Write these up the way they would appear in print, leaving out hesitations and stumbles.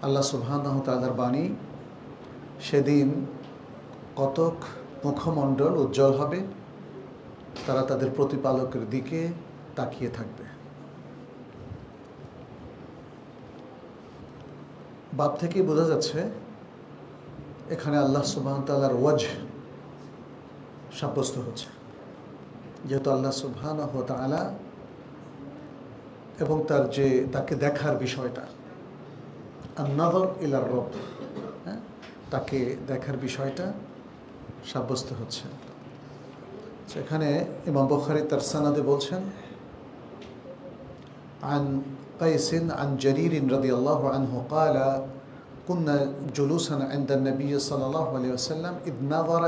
আল্লাহ সুবহানাহু তাআলার বাণী, সেদিন কতক মুখমণ্ডল উজ্জ্বল হবে, তারা তাদের প্রতিপালকের দিকে তাকিয়ে থাকবে। বাপ থেকেই বোঝা যাচ্ছে এখানে আল্লাহ সুবহানাহু তাআলার ওয়াজহ সাব্যস্ত হচ্ছে, যেহেতু আল্লাহ সুবহানাহু তাআলা এবং তার যে তাকে দেখার বিষয়টা, আন-নাযর ইলার রব, তাকে দেখার বিষয়টা সাব্যস্ত হচ্ছে। সেখানে ইমাম বুখারী তার সনদে বলছেন, عن قيس عن جرير رضي الله عنه قال كنا جلوسا عند النبي صلى الله عليه وسلم إذ نظر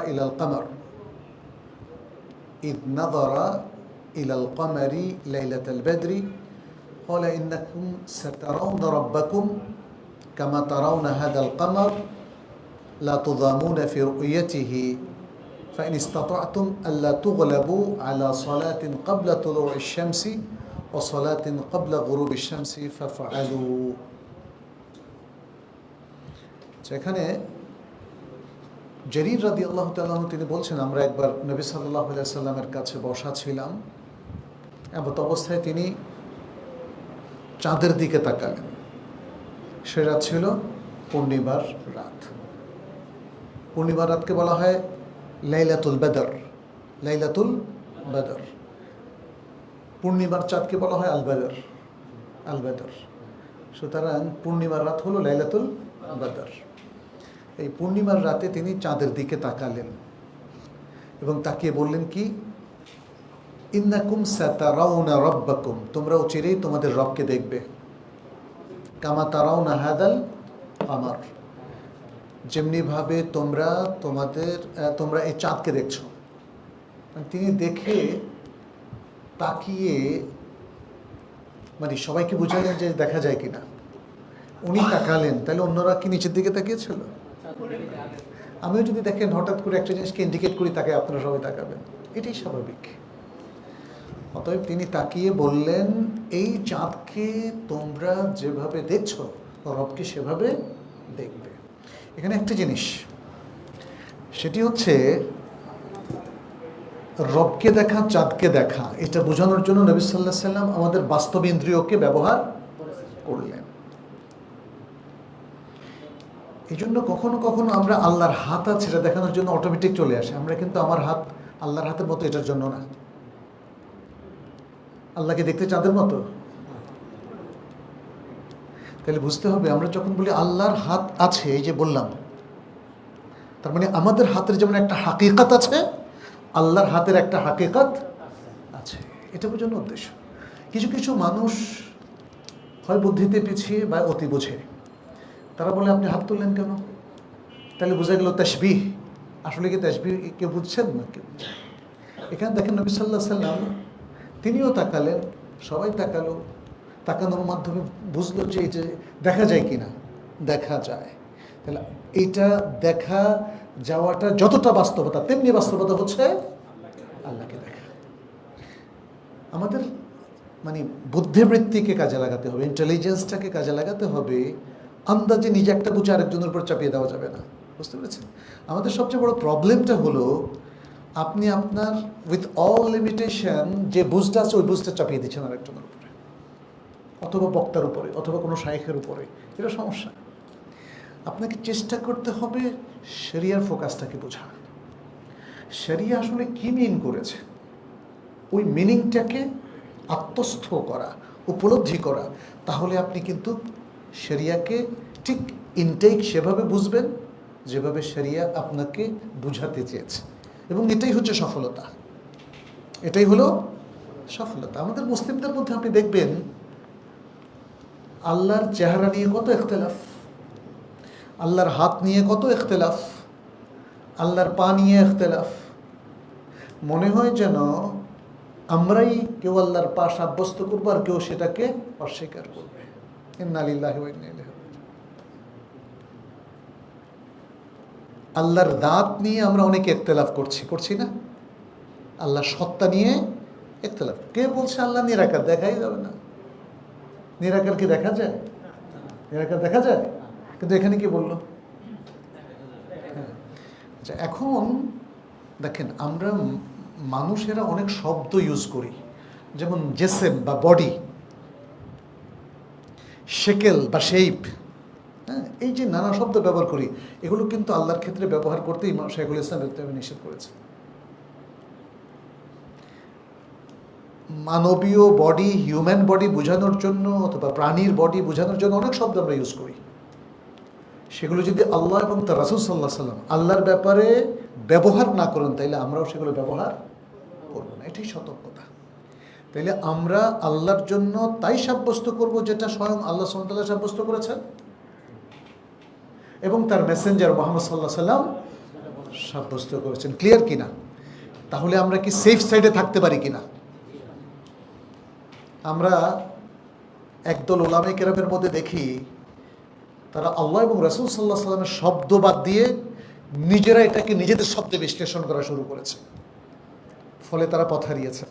إلى القمر ليلة البدر قال إنكم سترون ربكم كما ترون هذا القمر لا تضامون في رؤيته فإن استطعتم ألا تغلبوا على صلاة قبل طلوع الشمس وصلاة قبل غروب الشمس فافعلوا। সেখানে জরির রাদিয়াল্লাহু তাআলা তিনি বলছেন, আমরা একবার নবী সাল্লাল্লাহু আলাইহি ওয়াসাল্লামের কাছে বসা ছিলাম, এমত অবস্থায় তিনি চাঁদের দিকে তাকালেন। সে রাত ছিল পূর্ণিমার রাত। পূর্ণিমার রাতকে বলা হয় লাইলাতুল বদর। লাইলাতুল বদর। পূর্ণিমার চাঁদকে বলা হয় আল বদর। সুতরাং পূর্ণিমার রাত হলো লাইলাতুল বদর। এই পূর্ণিমার রাতে তিনি চাঁদের দিকে তাকালেন এবং তাকিয়ে বললেন কি, ইন্নাকুম সাতারাউনা রাব্বাকুম, তোমরা চিরেই তোমাদের রবকে দেখবে, কামা তারাউনা হাদাল কামার, যেমনিভাবে তোমরা এই চাঁদকে দেখছো। তিনি দেখে তাকিয়ে মানে সবাইকে বুঝালেন যে দেখা যায় কিনা। উনি তাকালেন, তাহলে অন্যরা কি নিচের দিকে তাকিয়েছিল? আমিও যদি দেখেন হঠাৎ করে একটা জিনিসকে ইন্ডিকেট করি, তাকে আপনারা সবাই তাকাবেন, এটাই স্বাভাবিক। অতএব তিনি তাকিয়ে বললেন, এই চাঁদকে তোমরা যেভাবে দেখছো রবকে সেভাবে দেখবে। এখানে একটা জিনিস, সেটি হচ্ছে রবকে দেখা, চাঁদকে দেখা, এটা বোঝানোর জন্য নবী সাল্লাল্লাহু আলাইহি ওয়াসাল্লাম আমাদের বাস্তব ইন্দ্রিয়কে ব্যবহার করলেন। এই জন্য কখনো কখনো আমরা আল্লাহর হাত আছে সেটা দেখানোর জন্য অটোমেটিক চলে আসে, আমরা কিন্তু আমার হাত আল্লাহর হাতের মতো এটার জন্য না। আল্লাহকে দেখতে চাঁদের মতো? তাহলে বুঝতে হবে, আমরা যখন বলি আল্লাহর হাত আছে, এই যে বললাম, তার মানে আমাদের হাতের যেমন একটা হাকিকত আছে, আল্লাহর হাতের একটা হাকিকত আছে। এটা বোঝানোর উদ্দেশ্য। কিছু কিছু মানুষ হয় বুদ্ধিতে পিছিয়ে বা অতি বোঝে, তারা বলে আপনি হাত তুললেন কেন? তাহলে বোঝা গেল তাসবিহ। আসলে কি তাসবিহ কেউ বুঝছেন না? কেউ এখানে দেখেন নবী সাল্লাল্লাহু আলাইহি ওয়াসাল্লাম তিনিও তাকালেন, সবাই তাকালো, তাকানোর মাধ্যমে বুঝলো যে এই যে দেখা যায় কিনা, দেখা যায়। তাহলে এইটা দেখা যাওয়াটা যতটা বাস্তবতা, তেমনি বাস্তবতা হচ্ছে আল্লাহকে দেখা। আমাদের মানে বুদ্ধিবৃত্তিকে কাজে লাগাতে হবে, ইন্টেলিজেন্সটাকে কাজে লাগাতে হবে। আন্দাজে নিজে একটা বুঝে আরেকজনের উপর চাপিয়ে দেওয়া যাবে না। বুঝতে পেরেছেন? আমাদের সবচেয়ে বড় প্রবলেমটা হলো, আপনি আপনার উইথ অল লিমিটেশন যে বুঝটা আছে ওই বুঝটা চাপিয়ে দিচ্ছেন আরেকজনের উপরে, অথবা বক্তার উপরে, অথবা কোনো শাইখের উপরে। এটা সমস্যা। আপনাকে চেষ্টা করতে হবে শরিয়ার ফোকাসটাকে বোঝা। শরিয়া আসলে কি মিন করেছে, ওই মিনিংটাকে আত্মস্থ করা, উপলব্ধি করা। তাহলে আপনি কিন্তু শরিয়াকে ঠিক ইনটেক সেভাবে বুঝবেন যেভাবে শরিয়া আপনাকে বুঝাতে চেয়েছে, এবং এটাই হচ্ছে সফলতা। এটাই হলো সফলতা। আমাদের মুসলিমদের মধ্যে আপনি দেখবেন আল্লাহর চেহারা নিয়ে কত ইখতিলাফ, আল্লাহর হাত নিয়ে কত ইখতিলাফ, আল্লাহর পা নিয়ে ইখতিলাফ। মনে হয় যেন আমরাই কেউ আল্লাহর পা সাব্যস্ত করবো আর কেউ সেটাকে অস্বীকার করবে। ইন্না লিল্লাহি ওয়া ইন্না ইলাইহি রাজিউন। আল্লাহর দাঁত নিয়ে আমরা অনেকে ইখতিলাফ করছি না? আল্লাহর সত্তা নিয়ে ইখতিলাফ। কে বলছে আল্লাহ নিরাকার? দেখাই যাবে না। নিরাকার কি দেখা যায়? নিরাকার দেখা যায়? কিন্তু এখানে কি বললো? হ্যাঁ। আচ্ছা, এখন দেখেন আমরা মানুষেরা অনেক শব্দ ইউজ করি, যেমন জেসেম বা বডি, শেকেল বা শেপ, হ্যাঁ, এই যে নানা শব্দ ব্যবহার করি, এগুলো কিন্তু আল্লাহর ক্ষেত্রে ব্যবহার করতেই শাইখুল ইসলাম নিষেধ করেছে। মানবীয় বডি, হিউম্যান বডি বোঝানোর জন্য অথবা প্রাণীর বডি বোঝানোর জন্য অনেক শব্দ আমরা ইউজ করি। সেগুলো যদি আল্লাহ এবং তার রাসূল সাল্লাল্লাহু আলাইহি সাল্লাম আল্লাহর ব্যাপারে ব্যবহার না করেন, তাইলে আমরাও সেগুলো ব্যবহার করব না। এটাই সতর্কতা। তাইলে আমরা আল্লাহর জন্য তাই সাব্যস্ত করব যেটা স্বয়ং আল্লাহ সুবহানাহু ওয়া তাআলা সাব্যস্ত করেছেন এবং তার মেসেঞ্জার মুহাম্মদ সাল্লাল্লাহু আলাইহি সাল্লাম সাব্যস্ত করেছেন। ক্লিয়ার কিনা? তাহলে আমরা কি সেফ সাইডে থাকতে পারি কিনা? আমরা একদল উলামায়ে কেরামের মধ্যে দেখি তারা আল্লাহ এবং রাসূল সাল্লাল্লাহু আলাইহি সাল্লামের শব্দ বাদ দিয়ে নিজেরা এটাকে নিজেদের শব্দে বিশ্লেষণ করা শুরু করেছে। ফলে তারা পথ হারিয়েছে।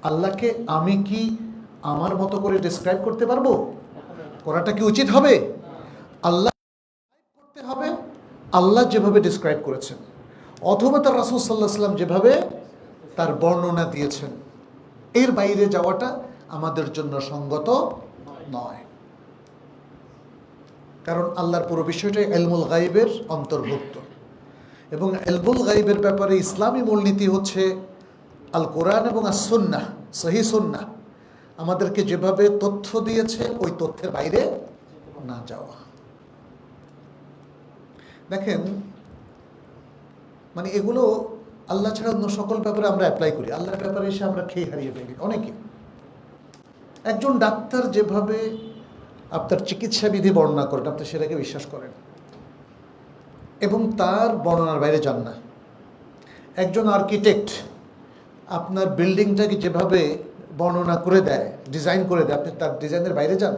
আল্লাহকে আমি কি আমার মতো করে ডেসক্রাইব করতে পারবো? করাটা কি উচিত হবে? আল্লাহ করতে হবে আল্লাহ যেভাবে ডেসক্রাইব করেছেন, অথবা তার রাসূল সাল্লাল্লাহু আলাইহি সাল্লাম যেভাবে তার বর্ণনা দিয়েছেন। এর বাইরে যাওয়াটা আমাদের জন্য সঙ্গত নয়। কারণ আল্লাহর পুরো বিষয়টাই ইলমুল গায়বের অন্তর্ভুক্ত এবং ইলমুল গায়বের ব্যাপারে ইসলামী মূলনীতি হচ্ছে আল কোরআন এবং আস সুন্নাহ, সহিহ সুন্নাহ আমাদেরকে যেভাবে তথ্য দিয়েছে ওই তথ্যের বাইরে না যাওয়া। দেখেন, মানে এগুলো আল্লাহ ছাড়া অন্য সকল ব্যাপারে আমরা অ্যাপ্লাই করি, আল্লাহর ব্যাপারে এসে আমরা খেয়ে হারিয়ে ফেলি অনেকে। একজন ডাক্তার যেভাবে আপনার চিকিৎসা বিধি বর্ণনা করেন, আপনি সেটাকে বিশ্বাস করেন এবং তার বর্ণনার বাইরে যান না। একজন আর্কিটেক্ট আপনার বিল্ডিংটাকে যেভাবে বর্ণনা করে দেয়, ডিজাইন করে দেয়, আপনি তার ডিজাইনের বাইরে যান?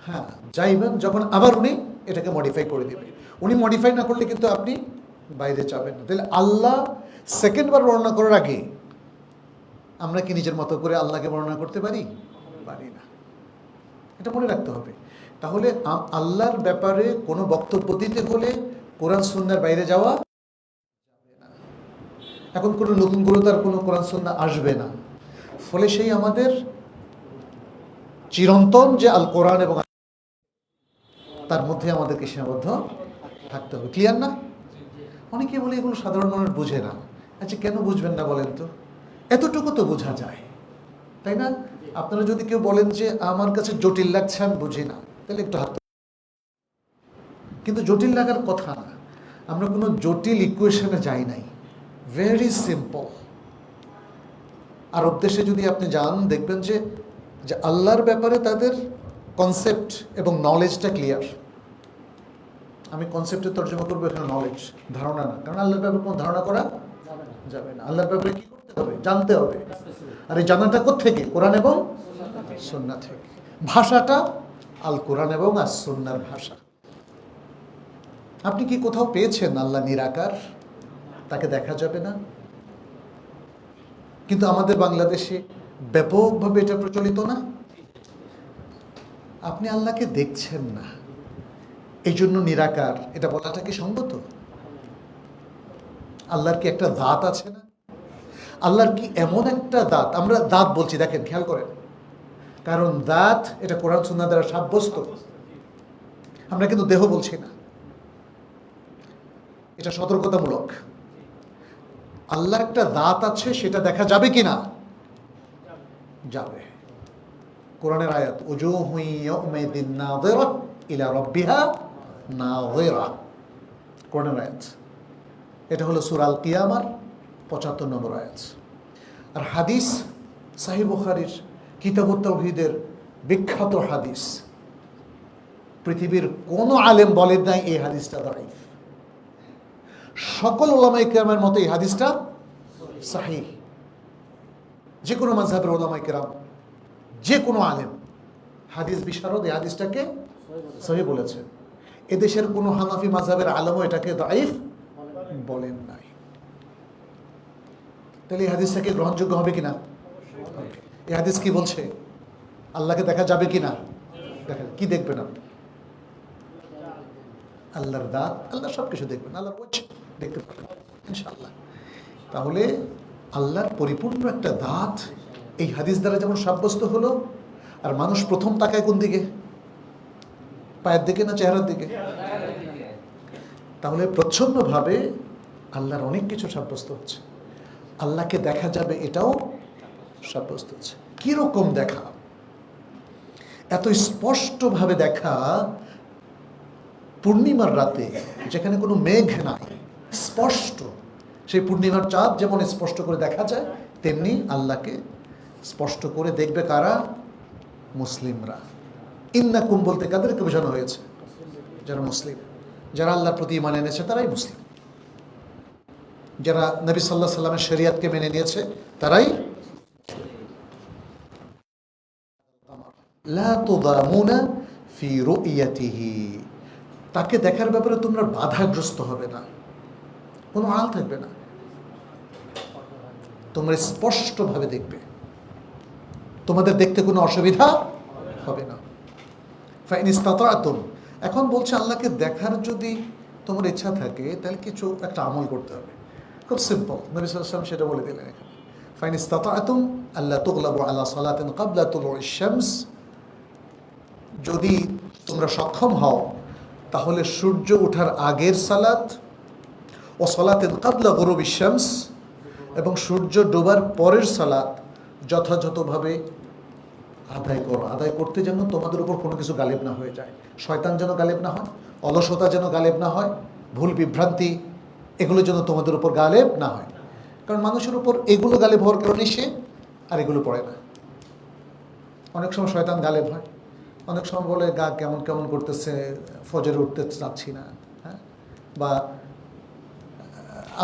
হ্যাঁ, যাইবেন, যখন আবার উনি এটাকে মডিফাই করে দেবে। উনি মডিফাই না করলে কিন্তু আপনি বাইরে যাবেন না। তাহলে আল্লাহ সেকেন্ডবার বর্ণনা করার আগে আমরা কি নিজের মতো করে আল্লাহকে বর্ণনা করতে পারি? পারি না। এটা মনে রাখতে হবে। তাহলে আল্লাহর ব্যাপারে কোনো বক্তব্য দিতে হলে কোরআন সুন্নাহর বাইরে যাওয়া যাবে না। এখন কোনো নতুন করে তার কোনো কোরআন সুন্নাহ আসবে না। ফলে সেই আমাদের চিরন্তন যে আল কোরআন এবং তার মধ্যে আমাদেরকে সীমাবদ্ধ থাকতে হবে। ক্লিয়ার না? অনেকে বলে এগুলো সাধারণ মানুষ বুঝে না। আচ্ছা, কেন বুঝবেন না বলেন তো? এতটুকু তো বোঝা যায়, তাই না? আপনারা যদি কেউ বলেন যে আমার কাছে জটিল লাগছে, আমি বুঝি না, তাহলে একটু হাত। কিন্তু জটিল লাগার কথা না, আমরা কোনো জটিল ইকুয়েশনে যাই নাই, ভেরি সিম্পল। আরব দেশে যদি আপনি যান, দেখবেন যে আল্লাহর ব্যাপারে তাদের কনসেপ্ট এবং নলেজটা ক্লিয়ার। আমি কনসেপ্টের তর্জমা করবো এখানে নলেজ, ধারণা না, কারণ আল্লাহর ব্যাপারে কোনো ধারণা করা যাবে না। আল্লাহর ব্যাপারে কি করতে হবে? জানতে হবে। আর এই জানাটা কোত্থেকে? কোরআন এবং সুন্নাহ থেকে। ভাষাটা আল কোরআন এবং আস সুন্নাহর ভাষা। আপনি কি কোথাও পেয়েছেন আল্লাহ নিরাকার, তাকে দেখা যাবে না? কিন্তু আমাদের বাংলাদেশে ব্যাপকভাবে এটা প্রচলিত না। আপনি আল্লাহকে দেখছেন না, এই জন্য নিরাকার এটা বলাটা কি সঙ্গত? আল্লাহর কি একটা দাঁত আছে না? আল্লাহর কি এমন একটা দাঁত? আমরা দাঁত বলছি, দেখেন, খেয়াল করেন, কারণ দাঁত এটা কোরআন সুন্নাহ দ্বারা সাব্যস্ত। আমরা কিন্তু দেহ বলছি না, এটা সতর্কতামূলক। আল্লাহর একটা দাঁত আছে, সেটা দেখা যাবে কিনা? যাবে। কোরআনের আয়াত, উজুহু ইয়াউমাইদিন নাযিরা ইলা রাব্বিহা নাযিরা, কোরআনের আয়াত। এটা হলো সূরা আল কিয়ামার ৭৫ নম্বর আয়াত। আর হাদিস সহিহ বুখারীর কিতাবুত তাওহীদের বিখ্যাত হাদিস, পৃথিবীর কোনো আলেম বলেন নাই এই হাদিসটা দাঈফ। সকল উলামায়ে কেরামের মতো এই হাদিসটা সহিহ। যে কোনো মাযহাবের উলামায়ে কেরাম, যে কোনো আলেম, হাদিস বিশারদ এই হাদিসটাকে সহিহ বলেছেন। এদেশের কোনো হানাফি মাযহাবের আলেমও এটাকে দাঈফ বলেন নাই। তাহলে এই হাদিসটাকে গ্রহণযোগ্য হবে কিনা? এই হাদিস কি বলছে? আল্লাহকে দেখা যাবে কিনা? দেখেন, কি দেখবেন আপনি? আল্লাহর দাঁত, আল্লাহ সব কিছু দেখবেন, আল্লাহর ওয়াজহ দেখতে পাবেন ইনশাআল্লাহ। তাহলে আল্লাহর পরিপূর্ণ একটা দাঁত এই হাদিস দ্বারা যেমন সাব্যস্ত হলো, আর মানুষ প্রথম তাকায় কোন দিকে? পায়ের দিকে না চেহারার দিকে? তাহলে প্রচ্ছন্নভাবে আল্লাহর অনেক কিছু সাব্যস্ত হচ্ছে। আল্লাহকে দেখা যাবে এটাও সাব্যস্ত হচ্ছে। কীরকম দেখা? এত স্পষ্টভাবে দেখা, পূর্ণিমার রাতে যেখানে কোনো মেঘ নাই, স্পষ্ট সেই পূর্ণিমার চাঁদ যেমন স্পষ্ট করে দেখা যায়, তেমনি আল্লাহকে স্পষ্ট করে দেখবে কারা? মুসলিমরা। ইন্নাকুম বলতে কাদেরকে বোঝানো হয়েছে? যারা মুসলিম, যারা আল্লাহর প্রতি ঈমান এনেছে তারাই মুসলিম। যারা নবী সাল্লাল্লাহু আলাইহি সাল্লামের শরীয়তকে মেনে নিয়েছে তারাই। লা তুদামুনা ফি রুইয়াতিহি, তাকে দেখার ব্যাপারে তোমরা বাধাগ্রস্ত হবে না, কোনো আড়াল থাকবে না, তোমরা স্পষ্টভাবে দেখবে, তোমাদের দেখতে কোনো অসুবিধা হবে না। ফাইন ইসতাতাতুম, এখন বলছে আল্লাহকে দেখার যদি তোমার ইচ্ছা থাকে তাহলে কিছু একটা আমল করতে হবে। খুব সিম্পল, নবী সাল্লাল্লাহু আলাইহি ওয়াসাল্লাম সেটা বলে দিলেন এখানে। ফাইন ইসতাতাতুম আল্লা তুগলাবু আলা সালাতিন ক্বাবলা তুলুইশ শামস, যদি তোমরা সক্ষম হও তাহলে সূর্য ওঠার আগের সালাত, ও সালাতিন ক্বাবলা গুরুবিশ শামস, এবং সূর্য ডোবার পরের সালাত যথাযথভাবে আদায় করো। আদায় করতে যেন তোমাদের উপর কোনো কিছু গালেব না হয়ে যায়, শয়তান যেন গালেব না হয়, অলসতা যেন গালেব না হয়, ভুল বিভ্রান্তি এগুলো যেন তোমাদের উপর গালেব না হয়। কারণ মানুষের উপর এগুলো গালেব হওয়ার কারণে সে আর এগুলো পড়ে না। অনেক সময় শয়তান গালেব হয়, অনেক সময় বলে গা কেমন কেমন করতেছে, ফজরে উঠতে চাচ্ছি না, হ্যাঁ, বা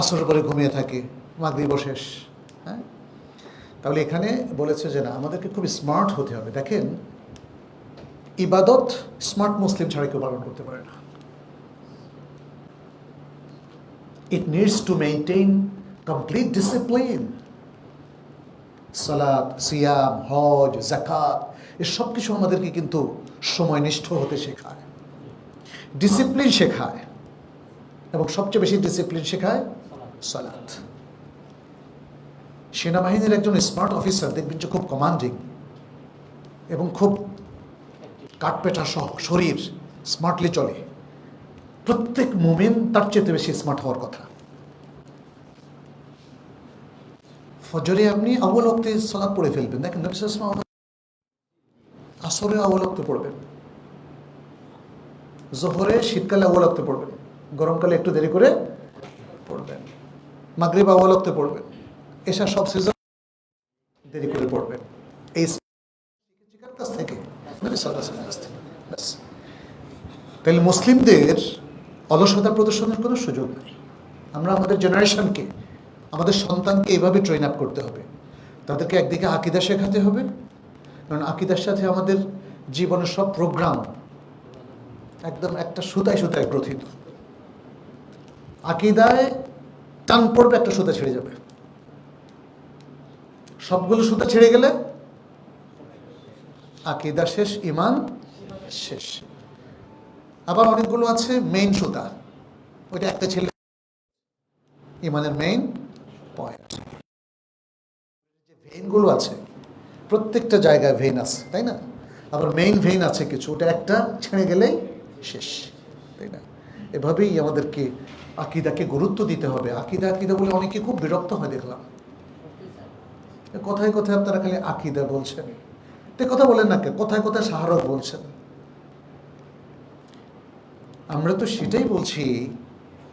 আসর করে ঘুমিয়ে থাকে, মাগরিব শেষ, হ্যাঁ। তাহলে এখানে বলেছে যে না, আমাদেরকে খুব স্মার্ট হতে হবে। দেখেন, ইবাদত স্মার্ট মুসলিম ছাড়া কেউ পালন করতে পারে না। It needs to maintain complete discipline. সালাত, সিয়াম, হজ, যাকাত, এর সব কিছু আমাদেরকে কিন্তু সময়নিষ্ঠ হতে শেখায়, ডিসিপ্লিন শেখায়, এবং সবচেয়ে বেশি ডিসিপ্লিন শেখায় সালাত। সেনাবাহিনীর একজন স্মার্ট অফিসার দেখবেন যে খুব কমান্ডিং এবং খুব কাঠপেটা সহ শরীর, স্মার্টলি চলে। প্রত্যেক মুমিন তার চেয়ে বেশি স্মার্ট হওয়ার কথা। ফজরে আপনি আউয়াল ওয়াক্তে সালাত পড়ে ফেলবেন, দেখেন নবী সাল্লাল্লাহু আলাইহি ওয়াসাল্লাম আসরে আউয়াল ওয়াক্তে পড়বেন, জোহরে শীতকালে আউয়াল ওয়াক্তে পড়বেন, গরমকালে একটু দেরি করে পড়বেন, মাগরিব আউয়াল ওয়াক্তে পড়বেন, এশা সব সিজন দেরি করে পড়বেন। এই কাছ থেকে নবী সাল্লাল্লাহু আলাইহি ওয়াসাল্লাম কাছ থেকে। ব্যাস। তাহলে মুসলিমদের অলসতা প্রদর্শনের কোনো সুযোগ নেই। আমরা আমাদের জেনারেশনকে, আমাদের সন্তানকে এইভাবে ট্রেন আপ করতে হবে। তাদেরকে একদিকে আকীদা শেখাতে হবে, কারণ আকীদার সাথে আমাদের জীবনের সব প্রোগ্রাম একদম একটা সুতায় সুতায় গ্রথিত। আকীদায় টান পড়বে, একটা সুতা ছেড়ে যাবে, সবগুলো সুতা ছেড়ে গেলে আকীদা শেষ, ঈমান শেষ। আবার অনেকগুলো আছে মেইন সুতা, ওইটা একটা ছেলে ঈমানের মেইন পয়েন্ট। যে ভেইনগুলো আছে, প্রত্যেকটা জায়গায় ভেইন আছে, তাই না? আবার মেইন ভেইন আছে কিছু, ওটা একটা ছেড়ে গেলেই শেষ, তাই না? এভাবেই আমাদেরকে আকীদাকে গুরুত্ব দিতে হবে। আকীদা আকীদা বলে অনেকে খুব বিরক্ত হয় দেখলাম, কথায় কথায় আপনারা খালি আকীদা বলছেন, তো কথা বলেন না, কথায় কথায় শাহরগ বলছেন। আমরা তো সেটাই বলছি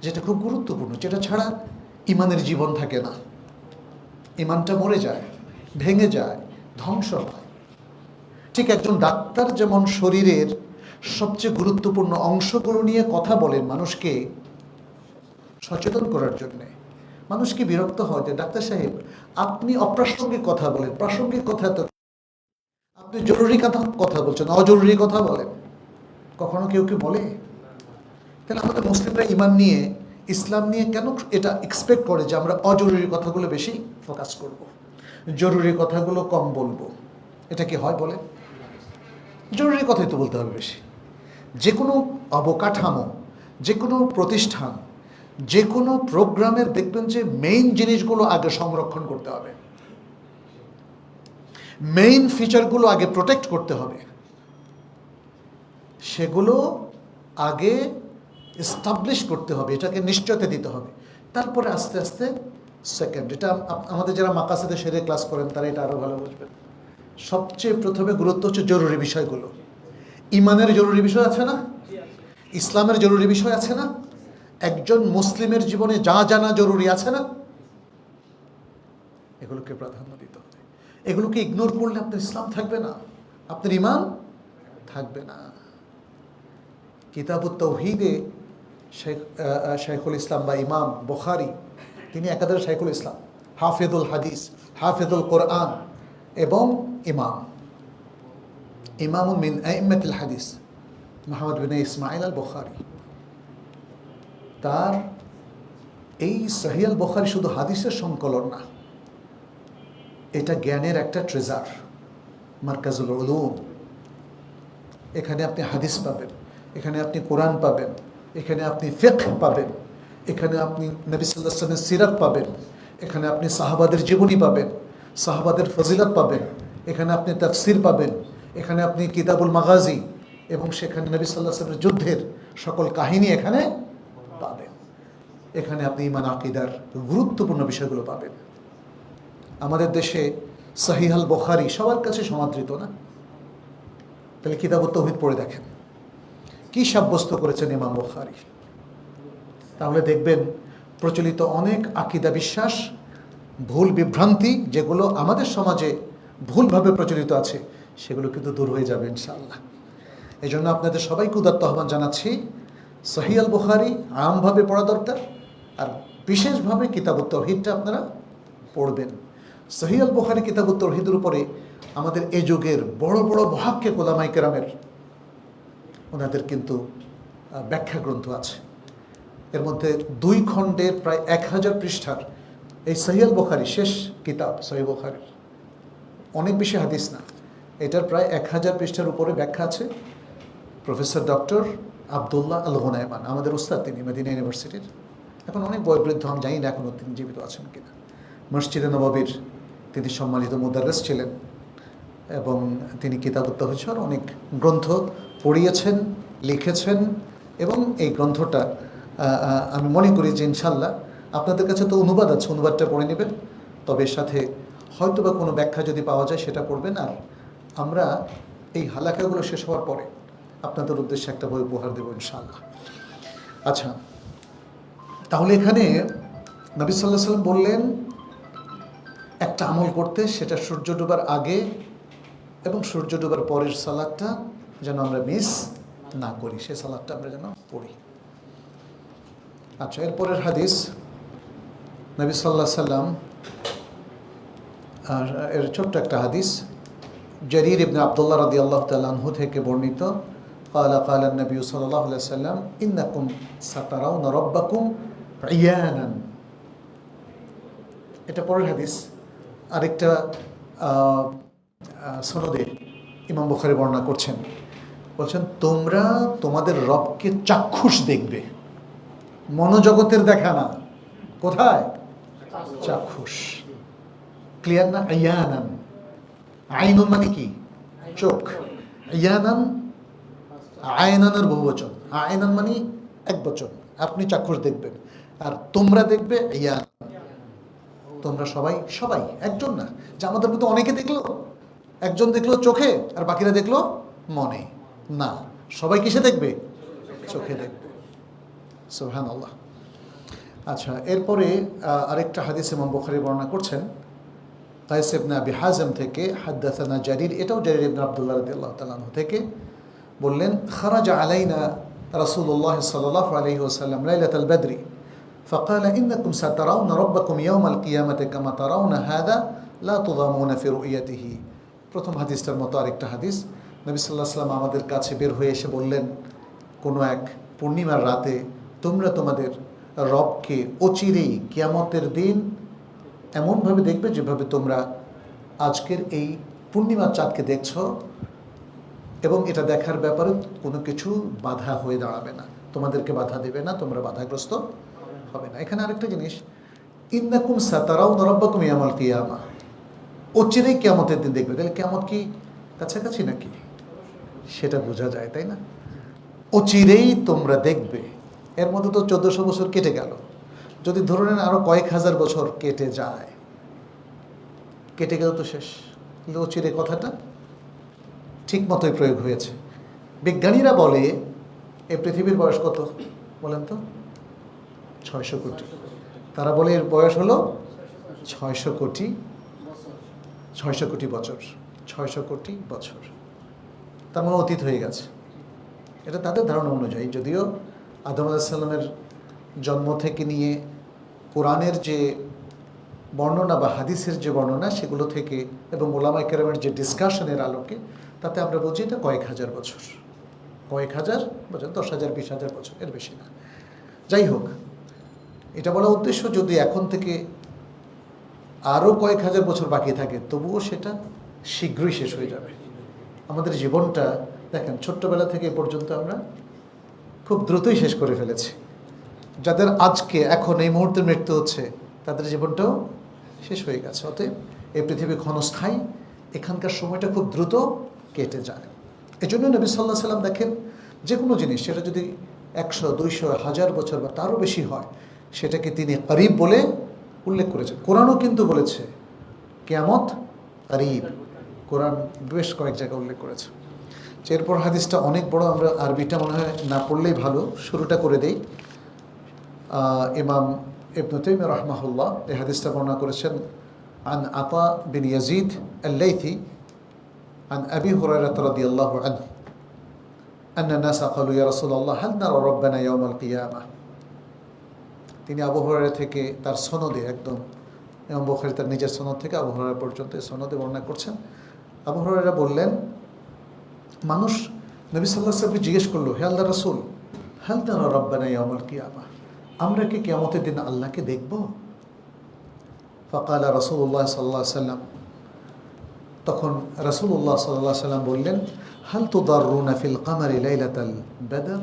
যেটা খুব গুরুত্বপূর্ণ, যেটা ছাড়া ঈমানের জীবন থাকে না, ঈমানটা মরে যায়, ভেঙে যায়, ধ্বংস হয়। ঠিক একজন ডাক্তার যেমন শরীরের সবচেয়ে গুরুত্বপূর্ণ অংশগুলো নিয়ে কথা বলেন মানুষকে সচেতন করার জন্যে, মানুষকে বিরক্ত হয় যে ডাক্তার সাহেব আপনি অপ্রাসঙ্গিক কথা বলেন, প্রাসঙ্গিক কথা তো আপনি জরুরি কথা বলছেন, অজরুরি কথা বলেন। কখনো কেউ কি বলে? তাহলে আমাদের মুসলিমরা ঈমান নিয়ে, ইসলাম নিয়ে কেন এটা এক্সপেক্ট করে যে আমরা অজরুরি কথাগুলো বেশি ফোকাস করব, জরুরি কথাগুলো কম বলবো? এটা কি হয় বলে? জরুরি কথাই তো বলতে হবে বেশি। যে কোনো অবকাঠামো, যে কোনো প্রতিষ্ঠান, যে কোনো প্রোগ্রামের দেখবেন যে মেইন জিনিসগুলো আগে সংরক্ষণ করতে হবে, মেইন ফিচারগুলো আগে প্রোটেক্ট করতে হবে, সেগুলো আগে এস্টাবলিশ করতে হবে, এটাকে নিশ্চয়তা দিতে হবে। তারপরে আস্তে আস্তে সেকেন্ড, এটা আমাদের যারা মাকাসিদে শেরে ক্লাস করেন তারা এটা আরও ভালো বুঝবেন। সবচেয়ে প্রথমে গুরুত্ব হচ্ছে জরুরি বিষয়গুলো। ইমানের জরুরি বিষয় আছে না, ইসলামের জরুরি বিষয় আছে না, একজন মুসলিমের জীবনে যা জানা জরুরি আছে না, এগুলোকে প্রাধান্য দিতে হবে। এগুলোকে ইগনোর করলে আপনার ইসলাম থাকবে না, আপনার ইমান থাকবে না। কিতাবুত তাওহীদে শাইখুল ইসলাম বা ইমাম বুখারী, তিনি একাধারে শাইখুল ইসলাম, হাফিজুল হাদিস, হাফিজুল কোরআন এবং ইমামুন মিন আইম্মাতিল হাদিস মুহাম্মদ বিন ইসমাইল আল বুখারী। তার এই সহিহ আল বুখারী শুধু হাদিসের সংকলন না, এটা জ্ঞানের একটা ট্রেজার, মারকাজুল উলুম। এখানে আপনি হাদিস পাবেন, এখানে আপনি কোরআন পাবেন, এখানে আপনি ফিকহ পাবেন, এখানে আপনি নবী সাল্লাল্লাহু আলাইহি ওয়াসাল্লামের সিরাত পাবেন, এখানে আপনি সাহাবাদের জীবনী পাবেন, সাহাবাদের ফজিলত পাবেন, এখানে আপনি তাফসির পাবেন, এখানে আপনি কিতাবুল মাগাজি এবং সেখানে নবী সাল্লাল্লাহু আলাইহি ওয়াসাল্লামের যুদ্ধের সকল কাহিনী এখানে পাবেন। এখানে আপনি ঈমান আকীদার গুরুত্বপূর্ণ বিষয়গুলো পাবেন। আমাদের দেশে সহিহ আল বুখারী সবার কাছে সমাদৃত না? তাহলে কিতাবুত তাওহীদ পড়ে দেখেন কি সাব্যস্ত করেছেন ইমাম বুখারী। তাহলে দেখবেন প্রচলিত অনেক আকীদা বিশ্বাস, ভুল বিভ্রান্তি যেগুলো আমাদের সমাজে ভুলভাবে প্রচলিত আছে, সেগুলো কিন্তু দূর হয়ে যাবে ইনশাআল্লাহ। এই জন্য আপনাদের সবাইকে উদাত্ত আহ্বান জানাচ্ছি, সহিহ আল বুখারী আমভাবে পড়া দরকার, আর বিশেষভাবে কিতাবুত তাওহীদটা আপনারা পড়বেন। সহিহ আল বুখারী কিতাবুত তাওহীদের উপরে আমাদের এ যুগের বড় বড় মুহাক্কিক উলামায়ে কেরামের ওনাদের কিন্তু ব্যাখ্যা গ্রন্থ আছে। এর মধ্যে 2 খণ্ডের প্রায় 1000 পৃষ্ঠার এই সহিহ আল বুখারী শেষ কিতাব সহিহ বুখারীর, অনেক বেশি হাদিস না, এটার প্রায় 1000 পৃষ্ঠার উপরে ব্যাখ্যা আছে। প্রফেসর ডক্টর আব্দুল্লাহ আল গুনায়মান, আমাদের উস্তাদ তিনি মদিনা ইউনিভার্সিটির, এখন অনেক বয়োবৃদ্ধ, আমি জানি না এখনও তিনি জীবিত আছেন কিনা। মসজিদে নববীর তিনি সম্মানিত মুদাররিস ছিলেন এবং তিনি কিতাবুত তাওহীদ অনেক গ্রন্থ পড়িয়েছেন, লিখেছেন। এবং এই গ্রন্থটা আমি মনে করি যে ইনশাল্লাহ আপনাদের কাছে তো অনুবাদ আছে, অনুবাদটা পড়ে নেবেন, তবে এর সাথে হয়তো বা কোনো ব্যাখ্যা যদি পাওয়া যায় সেটা পড়বেন। আর আমরা এই হালাকাগুলো শেষ হওয়ার পরে আপনাদের উদ্দেশ্যে একটা বই উপহার দেবো ইনশাআল্লাহ। আচ্ছা, তাহলে এখানে নবী সাল্লাল্লাহু আলাইহি ওয়াসাল্লাম বললেন একটা আমল করতে, সেটা সূর্য ডোবার আগে এবং সূর্য ডোবার পরের সালাতটা যেন আমরা মিস না করি, সে সালাতটা আমরা যেন পড়ি। আচ্ছা, এরপরের হাদিস নবী সাল্লাল্লাহু আলাইহি ওয়াসাল্লাম, আর এর ছোট্ট একটা হাদিস, জারীর ইবনে আব্দুল্লাহ রাদিয়াল্লাহু তাআলা আনহু থেকে বর্ণিত, قال قال النبي صلى الله عليه وسلم إنكم سترون ربكم عيانا। এটা পরের হাদিস। আরেকটা সনদে ইমাম বুখারী বর্ণনা করছেন, বলছেন তোমরা তোমাদের রবকে চাক্ষুষ দেখবে, মনোজগতের দেখা না, কোথায়? চাক্ষুষ। ক্লিয়ার না? আয়ানান, আইনুন মানে কি? চোখ। আয়ানান, আয়নানের বহুবচন, আয়নান মানে এক বচন, আপনি চাক্ষুষ দেখবেন, আর তোমরা দেখবে ইয়ান, তোমরা সবাই, সবাই একজন না, যে আমাদের মধ্যে অনেকে দেখলো, একজন দেখলো চোখে আর বাকিরা দেখলো মনে, না, সবাই কিসে দেখবে? চোখে দেখবে। সুবহানাল্লাহ। আচ্ছা, এরপরে আরেকটা হাদিস ইমাম বুখারী বর্ণনা করছেন কায়েস ইবনে আবি হাযিম থেকে, হাদাসানা জারীর, এটাও জারীর ইবনে আব্দুল্লাহ রাদিয়াল্লাহু তাআলা আনহু থেকে বললেন, খারাজা আলাইনা রাসূলুল্লাহ সাল্লাল্লাহু আলাইহি ওয়াসাল্লাম লাইলাতাল বদরি ফাকালা ইন্নাকুম সাতারাউনা রাব্বাকুম ইয়াওমাল কিয়ামাতি কামা তারাউনা হাযা লা তুযামুনা ফি রু'য়াতিহি। প্রথম হাদিসটার মতো আরেকটা হাদিস, নবী সাল্লাল্লাহু আলাইহি ওয়াসাল্লাম আমাদের কাছে বের হয়ে এসে বললেন, কোনো এক পূর্ণিমার রাতে তোমরা তোমাদের রবকে অচিরেই কিয়ামতের দিন এমনভাবে দেখবে যেভাবে তোমরা আজকের এই পূর্ণিমার চাঁদকে দেখছো, এবং এটা দেখার ব্যাপারে কোনো কিছু বাধা হয়ে দাঁড়াবে না, তোমাদেরকে বাধা দেবে না, তোমরা বাধাগ্রস্ত হবে না। এখানে আরেকটা জিনিস, ইন্নাকুম সাতারাউনা রাব্বাকুম ইয়াওমাল কিয়ামা, অচিরেই কিয়ামতের দিন দেখবে। তাহলে কিয়ামত কি কাছাকাছি নাকি? সেটা বোঝা যায়, তাই না? অচিরেই তোমরা দেখবে। এর মধ্যে তো 1400 বছর কেটে গেল। যদি ধরে নেন আরো কয়েক হাজার বছর কেটে যায়, কেটে গেল তো শেষ। কিন্তু অচিরে কথাটা ঠিক মতোই প্রয়োগ হয়েছে। বিজ্ঞানীরা বলে এই পৃথিবীর বয়স কত বলেন তো? 600 কোটি। তারা বলে এর বয়স হলো 600 কোটি, 600 কোটি বছর, 600 কোটি বছর। তার মানে অতীত হয়ে গেছে। এটা তাদের ধারণা অনুযায়ী। যদিও আদম আলাইহিস সালামের জন্ম থেকে নিয়ে কোরআনের যে বর্ণনা বা হাদিসের যে বর্ণনা সেগুলো থেকে এবং ওলামায়ে কেরামের যে ডিসকাশনের আলোকে, তাতে আমরা বুঝি এটা কয়েক হাজার বছর, কয়েক হাজার বছর, 10,000 20,000 বছর, এর বেশি না। যাই হোক, এটা বলা উদ্দেশ্য যদি এখন থেকে আরও কয়েক হাজার বছর বাকি থাকে তবুও সেটা শীঘ্রই শেষ হয়ে যাবে। আমাদের জীবনটা দেখেন ছোট্টবেলা থেকে এ পর্যন্ত আমরা খুব দ্রুতই শেষ করে ফেলেছি। যাদের আজকে এখন এই মুহূর্তে মৃত্যু হচ্ছে তাদের জীবনটাও শেষ হয়ে গেছে। অতএব এই পৃথিবী ক্ষণস্থায়ী, এখানকার সময়টা খুব দ্রুত কেটে যায়। এই জন্য নবী সাল্লাল্লাহু আলাইহি সাল্লাম দেখেন যে কোনো জিনিস সেটা যদি 100, 200, 1000 বছর বা তারও বেশি হয় সেটাকে তিনি করিব বলে উল্লেখ করেছেন। কোরআনও কিন্তু বলেছে কিয়ামত করিব, কোরআন বেশ কয়েক জায়গায় উল্লেখ করেছে। এরপর হাদিসটা অনেক বড়, আমরা আরবিটা মনে হয় না পড়লেই ভালো, শুরুটা করে দেই। ইমাম ইবনে তাইমিয়া রাহমাহুল্লাহ এই হাদিসটা বর্ণনা করেছেন আন আতা বিন ইয়াজিদ আল-লাইথি আন আবি হুরায়রা রাদিয়াল্লাহু আনহু আন্না নাসা ক্বালু ইয়া রাসূলুল্লাহ হাল নারা রাব্বানা ইয়াওমাল কিয়ামাহ। তিনি আবু হুরায়রা থেকে তার সনদে, একদম ইমাম বুখারী তার নিজের সনদ থেকে আবু হুরায়রা পর্যন্ত এই সনদে বর্ণনা করছেন। আবু হুরায়রা বললেন, মানুষ নবী সাল্লাল্লাহু আলাইহি ওয়াসাল্লামকে জিজ্ঞেস করলো, হে আল্লাহর রাসূল, হাল নারা রাব্বানা ইয়াওমাল কিয়ামাহ, আমরা কি কিয়ামতের দিন আল্লাহকে দেখব? ফাকালা রাসূলুল্লাহ সাল্লাল্লাহু আলাইহি ওয়াসাল্লাম, তখন রাসূলুল্লাহ সাল্লাল্লাহু আলাইহি ওয়াসাল্লাম বললেন, হাল তুদাররুনা ফিল কামারি লাইলাতাল বদর,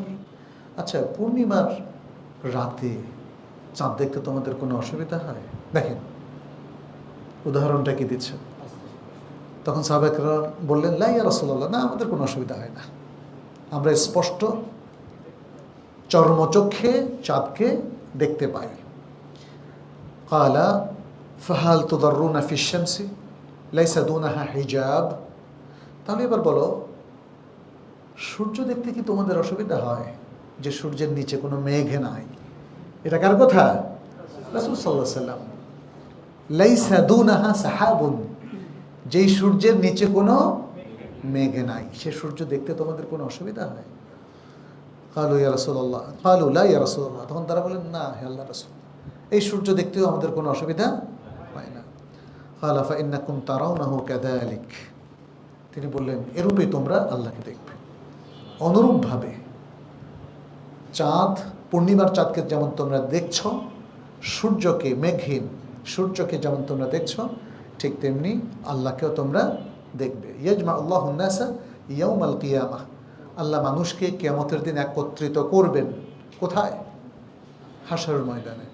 আচ্ছা পূর্ণিমার রাতে চাঁদ দেখতে তোমাদের কোনো অসুবিধা হয়? দেখেন উদাহরণটা কি দিচ্ছে। তখন সাহাবায়ে বললেন, লা ইয়া রাসূলুল্লাহ, না আমাদের কোনো অসুবিধা হয় না, আমরা স্পষ্ট চর্মচক্ষে চাঁদকে দেখতে পাই। ক্বালা ফাহাল তুদাররুনা ফিশ শামসি লাইসা দুনাহা হিজাব, তাহলে এবার বলো সূর্য দেখতে কি তোমাদের অসুবিধা হয় যে সূর্যের নিচে কোনো মেঘ নাই? এটা কার কথা? রাসূল সাল্লাল্লাহু আলাইহি ওয়াসাল্লাম। লাইসা দুনাহা সাহাবুন, যেই সূর্যের নিচে কোনো মেঘ নাই সে সূর্য দেখতে তোমাদের কোনো অসুবিধা হয়? ক্বালু ইয়া রাসূলুল্লাহ, ক্বালু লা ইয়া রাসূলুল্লাহ, তখন তারা বলেন, না হে আল্লাহর রাসূল, এই সূর্য দেখতেও আমাদের কোনো অসুবিধা হয় না। ক্বালা ফা ইন্নাকুম তারাউনাহু কাযালিক, তিনি বললেন এরূপেই তোমরা আল্লাহকে দেখবে। অনুরূপভাবে চাঁদ, পূর্ণিমার চাঁদকে যেমন তোমরা দেখছ, সূর্যকে, মেঘহীন সূর্যকে যেমন তোমরা দেখছ, ঠিক তেমনি আল্লাহকেও তোমরা দেখবে। ইয়াজমা আল্লাহুন নাসা ইয়াউমাল কিয়ামাহ, আল্লাহ মানুষকে কিয়ামতের দিন একত্রিত করবেন। কোথায়? হাশরের ময়দানে।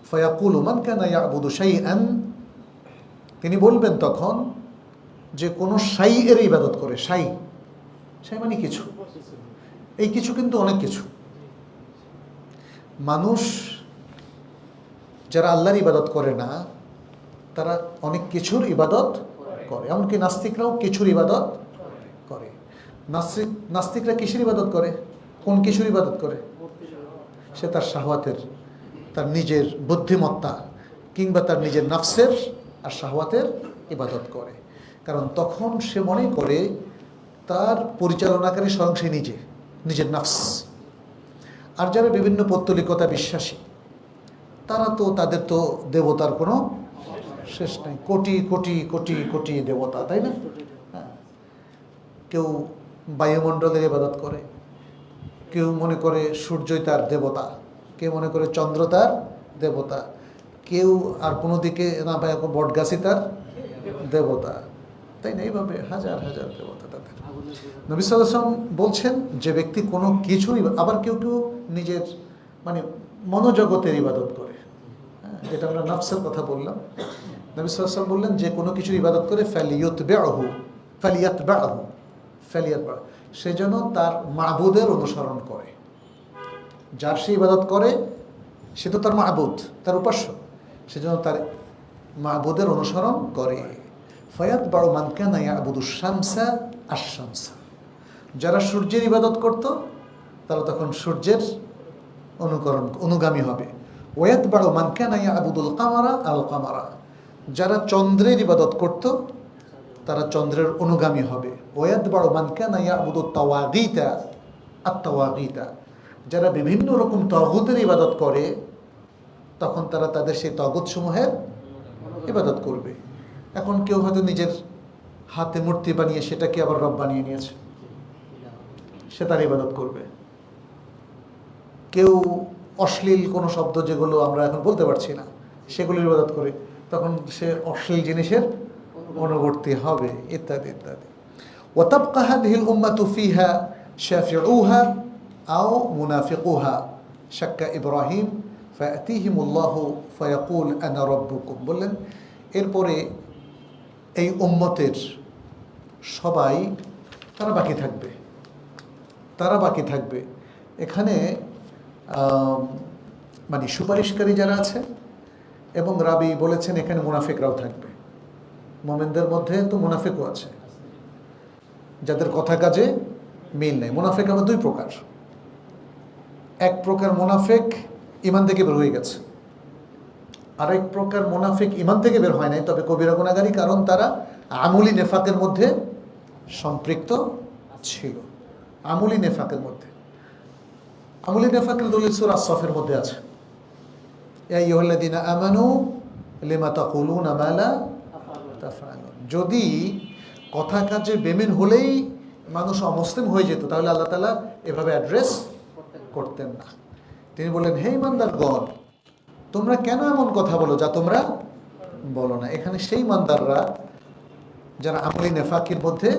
ফায়াকুলু মান কানা ইয়াবুদু শাইআন, তিনি বলবেন তখন যে কোনো শাইয়ের ইবাদত করে। শাই মানে কিছু, এই কিছু কিন্তু অনেক কিছু। মানুষ যারা আল্লাহর ইবাদত করে না তারা অনেক কিছুর ইবাদত করে, এমনকি নাস্তিকরাও কিছুর ইবাদত করে। নাস্তিকরা কিসের ইবাদত করে? কোন কিছুর ইবাদত করে? সে তার শাহওয়াতের, তার নিজের বুদ্ধিমত্তা কিংবা তার নিজের নফসের আর শাহওয়াতের ইবাদত করে। কারণ তখন সে মনে করে তার পরিচালনাকারী স্বয়ং সে নিজে, নিজের নফস। আর যারা বিভিন্ন পৌত্তলিকতা বিশ্বাসী তারা তো, তাদের তো দেবতার কোনো শেষ নাই, কোটি কোটি কোটি কোটি দেবতা, তাই না? হ্যাঁ, কেউ বায়ুমণ্ডলের ইবাদত করে, কেউ মনে করে সূর্যই তার দেবতা, কেউ মনে করে চন্দ্র তার দেবতা, কেউ আর কোনো দিকে না পায় বটগাছই তার দেবতা। তাই না? এইভাবে হাজার হাজার দেবতা তাদের। নবী সাল্লাল্লাহু আলাইহি ওয়াসাল্লাম বলছেন যে ব্যক্তি কোনো কিছুই, আবার কেউ কেউ নিজের মানে মনোজগতের ইবাদত করে, হ্যাঁ, যেটা আমরা নফসের কথা বললাম। নবী সাল্লাল্লাহু আলাইহি ওয়াসাল্লাম বললেন যে কোনো কিছুর ইবাদত করে ফালিয়াতবাহু, সে যেন তার মাবুদের অনুসরণ করে। যার সে ইবাদত করে সে তো তার মাবুদ, তার উপাস্য, সে যেন তার মাবুদের অনুসরণ করে। ফায়াতবাউ মান কানা ইয়াবুদুশ শামসা আশ-শামসা, যারা সূর্যের ইবাদত করত তারা তখন সূর্যের অনুগামী হবে। ওয়াতবাউ মান কানা ইয়াবুদুল কামারা আল কামারা, যারা চন্দ্রের ইবাদত করত তারা চন্দ্রের অনুগামী হবে। ওয়াতবাউ মান কানা ইয়াবুদুত তাওয়াগীতা আত-তাওয়াগীতা, যারা বিভিন্ন রকম তাগুতের ইবাদত করে তখন তারা তাদের সেই তাগুত সমূহের ইবাদত করবে। এখন কেউ হয়তো নিজের হাতে মূর্তি বানিয়ে সেটাকে আবার রব বানিয়ে নিয়েছে, সে তার ইবাদত করবে। কেউ অশ্লীল কোনো শব্দ যেগুলো আমরা এখন বলতে পারছি না সেগুলোর ইবাদত করে, তখন সে অশ্লীল জিনিসের অনুবর্তী হবে, ইত্যাদি ইত্যাদি। ওয়াতাবকা হাযিহিল উম্মাতু ফিহা শাফিউহা আও মুনাফিকুহা শাক্কা ইব্রাহিম ফায়াতিহিমুল্লাহু ফায়াকুল আনা রাব্বুকুম। বললেন এরপরে এই উম্মতের সবাই তারা বাকি থাকবে। এখানে মানে সুপারিশকারী যারা আছে, এবং রাবি বলেছেন এখানে মুনাফিকরাও থাকবে। মুমিনদের মধ্যে তো মুনাফিকও আছে, যাদের কথা কাজে মিল নেই। মুনাফিক আবার দুই প্রকার। এক প্রকার মুনাফিক ঈমান থেকে বের হয়ে গেছে, আরেক প্রকার মুনাফিক ঈমান থেকে বের হয় নাই, তবে কবিরা গুনাহগারী, কারণ তারা আমলি নেফাকের মধ্যে সম্পৃক্ত ছিল। আমলি নেফাকের দলিল সূরা আস-সাফের মধ্যে আছে, ইয়া আইয়ুহাল্লাযীনা আমানু লিমা তাকুলুনা মা লা তাফআলুন। যদি কথা কাজে বেমিন হলেই মানুষ অমুসলিম হয়ে যেত তাহলে আল্লাহ তাআলা এভাবে অ্যাড্রেস করতেন না। তিনি বললেন, হে ইমানদারগণ, তোমরা কেন এমন কথা বলো যা তোমরা বলো না। এখানে সেই ইমানদাররা যারা আমলি নেফাকের মধ্যে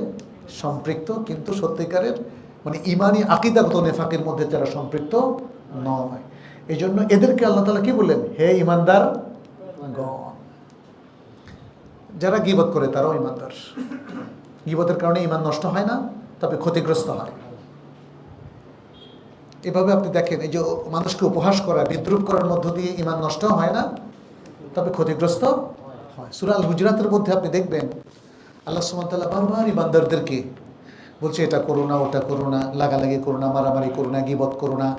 সম্পৃক্ত, কিন্তু সত্যিকারের মানে ইমানি আকীদাগত নেফাকের মধ্যে যারা সম্পৃক্ত নয়। এই জন্য এদেরকে আল্লাহ তাআলা কি বললেন, হে ইমানদারগণ। যারা গীবত করে তারাও ইমানদার। গীবতের কারণে ইমান নষ্ট হয় না, তবে ক্ষতিগ্রস্ত হয়। এভাবে আপনি দেখেন, এই যে মানুষকে উপহাস করা, বিদ্রূপ করার মধ্য দিয়ে ইমান নষ্ট হয় না, তবে ক্ষতিগ্রস্ত হয়। সূরা আল হুজরাতের মধ্যে আপনি দেখবেন আল্লাহ সুবহানাহু ওয়া তাআলা বারবার ইমানদারদেরকে বলছে, এটা করো না, ওটা করো না, লাগালাগি করো না, মারামারি করো না, গীবত করো না,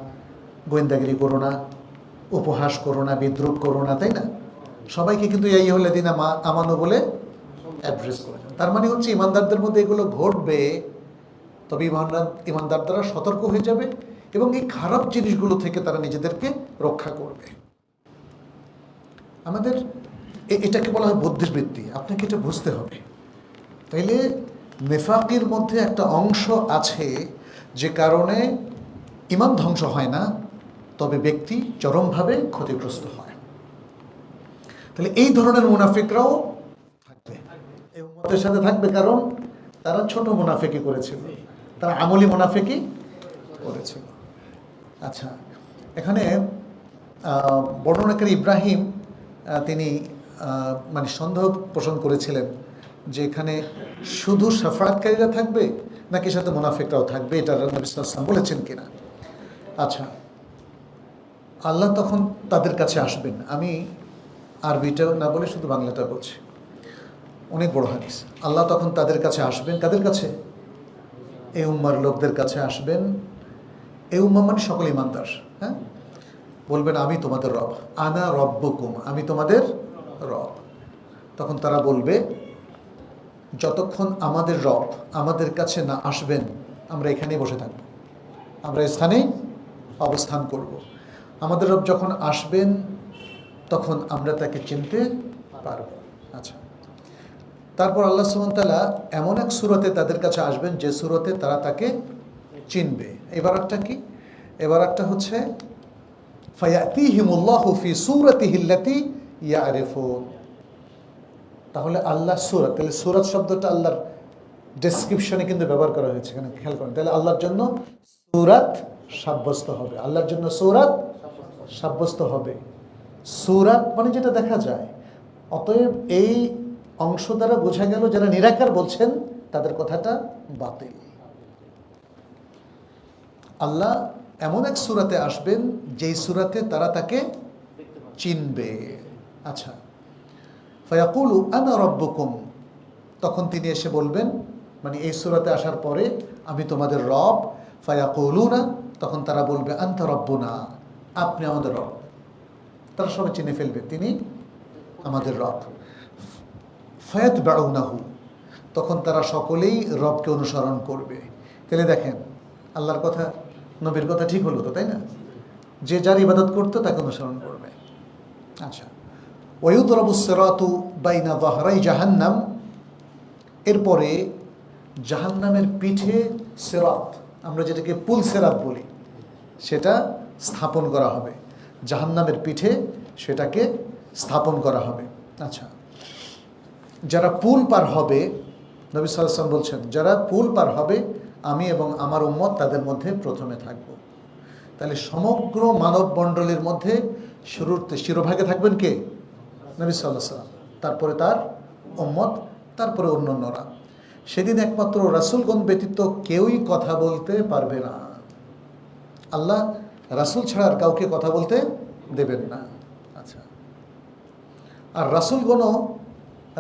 গোয়েন্দাগিরি করো না, উপহাস করো না, বিদ্রূপ করো না, তাই না? সবাইকে কিন্তু ইয়া আইয়ুহাল্লাযীনা আমানু বলে অ্যাড্রেস করেছেন। তার মানে হচ্ছে ইমানদারদের মধ্যে এগুলো ঘটবে, তবে ইমানদাররা সতর্ক হয়ে যাবে এবং এই খারাপ জিনিসগুলো থেকে তারা নিজেদেরকে রক্ষা করবে। আমাদের এটাকে বলা হয় বুদ্ধিবৃত্তি। আপনাকে এটা বুঝতে হবে। তাইলে নেফাকের মধ্যে একটা অংশ আছে যে কারণে ঈমান ধ্বংস হয় না, তবে ব্যক্তি চরমভাবে ক্ষতিগ্রস্ত হয়। তাহলে এই ধরনের মুনাফিকরাও থাকবে, এই উম্মতের সাথে থাকবে, কারণ তারা ছোট মুনাফিকি করেছিল, তারা আমলি মুনাফিকি করেছিল। আচ্ছা, এখানে বর্ণনাকারী ইব্রাহিম তিনি মানে সন্দেহ পোষণ করেছিলেন যে এখানে শুধু শাফাআতকারীরা থাকবে নাকি সাথে মুনাফিকরাও থাকবে, এটা নবী সাল্লাল্লাহু আলাইহি ওয়াসাল্লাম বলেছেন কিনা। আচ্ছা, আল্লাহ তখন তাদের কাছে আসবেন। আমি আরবিটা না বলে শুধু বাংলাটা বলছি, অনেক বড় হাদিস। আল্লাহ তখন তাদের কাছে আসবেন। কাদের কাছে? এই উম্মার লোকদের কাছে আসবেন। এই উম্মা মানে সকল ইমানদার। হ্যাঁ, বলবেন, আমি তোমাদের রব, আনা রব্বুকুম, আমি তোমাদের রব। তখন তারা বলবে, যতক্ষণ আমাদের রব আমাদের কাছে না আসবেন আমরা এখানেই বসে থাকব, আমরা স্থানেই অবস্থান করব। আমাদের রব যখন আসবেন তখন আমরা তাকে চিনতে পারব। আচ্ছা, তারপর আল্লাহ সুবহানাহু ওয়া তাআলা এমন এক সূরাতে তাদের কাছে আসবেন যে সূরাতে তারা তাকে চিনবে। এবার একটা কি? এবার একটা হচ্ছে ফায়াতিহিমুল্লাহু ফি সূরাতিহিল্লাতী ইয়ারিফুন। তাহলে আল্লাহ সূরা, তাহলে সূরা শব্দটা আল্লাহর ডেসক্রিপশনে কিন্তু ব্যবহার করা হয়েছে, এখানে খেয়াল করেন। তাহলে আল্লাহর জন্য সূরাত সাব্যস্ত হবে, আল্লাহর জন্য সূরাত সাব্যস্ত হবে। সূরাত মানে যেটা দেখা যায়। অতএব এই অংশ দ্বারা বোঝা গেল যারা নিরাকার বলছেন তাদের কথাটা বাতিল। আল্লাহ এমন এক সূরাতে আসবেন যেই সূরাতে তারা তাকে চিনবে। আচ্ছা, ফায়াকুলু আনা রাব্বুকুম, তখন তিনি এসে বলবেন, মানে এই সূরাতে আসার পরে আমি তোমাদের রব। ফায়াকুলুনা, তখন তারা বলবে আনতা রব্বুনা, আপনি আমাদের রব। তারা সবাই চিনে ফেলবে তিনি আমাদের রব। ফায়াতবাউনাহু, তখন তারা সকলেই রবকে অনুসরণ করবে। তাহলে দেখেন আল্লাহর কথা, নবীর কথা ঠিক হলো তো, তাই না? যে যার ইবাদত করতো তাকে অনুসরণ করবে। আচ্ছা, ওয়ায়ুদরাবুস সিরাতু বাইনা যাহরাই জাহান্নাম, এরপরে জাহান্নামের পিঠে সিরাত, আমরা যেটাকে পুল সিরাত বলি, সেটা স্থাপন করা হবে। জাহান্নামের পিঠে সেটাকে স্থাপন করা হবে। আচ্ছা, যারা পুল পার হবে, নবী সাল্লাল্লাহু আলাইহি ওয়াসাল্লাম বলছেন, যারা পুল পার হবে আমি এবং আমার উম্মত তাদের মধ্যে প্রথমে থাকব। তাহলে সমগ্র মানব মণ্ডলীর মধ্যে শিরোভাগে থাকবেন কে? নবী সাল্লাল্লাহু আলাইহি ওয়াসাল্লাম, তারপরে তার উম্মত, তারপরে অন্যান্যরা। সেদিন একমাত্র রাসূলগণ ব্যতীত কেউই কথা বলতে পারবে না। আল্লাহ রাসূল ছাড়া আর কাউকে কথা বলতে দেবেন না। আচ্ছা, আর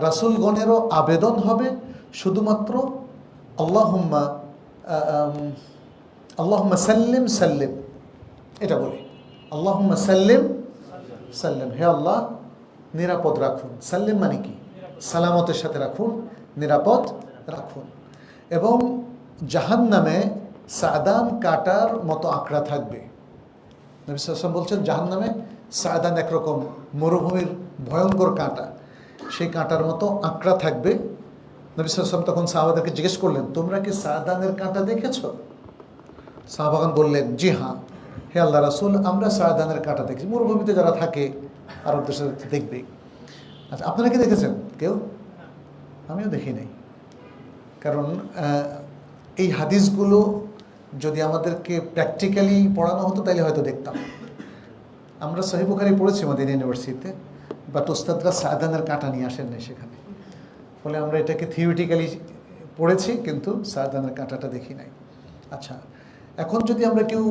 রাসূলগণেরও আবেদন হবে শুধুমাত্র আল্লাহুম্মা আল্লাহুম্মা সাল্লিম সাল্লিম, এটা বলি, আল্লাহুম্মা সাল্লিম সাল্লিম, হে আল্লাহ নিরাপদ রাখুন। সাল্লিম মানে কি? সালামতের সাথে রাখুন, নিরাপদ রাখুন। এবং জাহান্নামে সাদান কাটার মতো আঁকড়া থাকবে। নবী সাল্লাল্লাহু আলাইহি ওয়াসাল্লাম বলছেন জাহান্নামে সাদান একরকম মরুভূমির ভয়ঙ্কর কাঁটা, সেই কাঁটার মতো আঁকড়া থাকবে। নবী সাল্লাল্লাহু আলাইহি ওয়াসাল্লাম তখন সাহাবাদেরকে জিজ্ঞেস করলেন, তোমরা কি সাদানের কাঁটা দেখেছ? সাহাবাগণ বললেন, জি হ্যাঁ হে আল্লাহ রাসূল, আমরা সাদানের কাঁটা দেখেছি। মরুভূমিতে যারা থাকে আরব দেশে দেখবেই। আচ্ছা, আপনারা কি দেখেছেন কেউ? আমিও দেখি নাই। কারণ এই হাদিসগুলো যদি আমাদেরকে প্র্যাকটিক্যালি পড়ানো হতো তাহলে হয়তো দেখতাম। আমরা সহিহ বুখারী পড়েছি মদিনা ইউনিভার্সিটিতে, বাট ওস্তাদরা সাদানের কাঁটা নিয়ে আসেন নাই সেখানে। ফলে আমরা এটাকে থিওরিটিক্যালি পড়েছি, কিন্তু সাদানের কাঁটাটা দেখি নাই। আচ্ছা, এখন যদি আমরা কেউ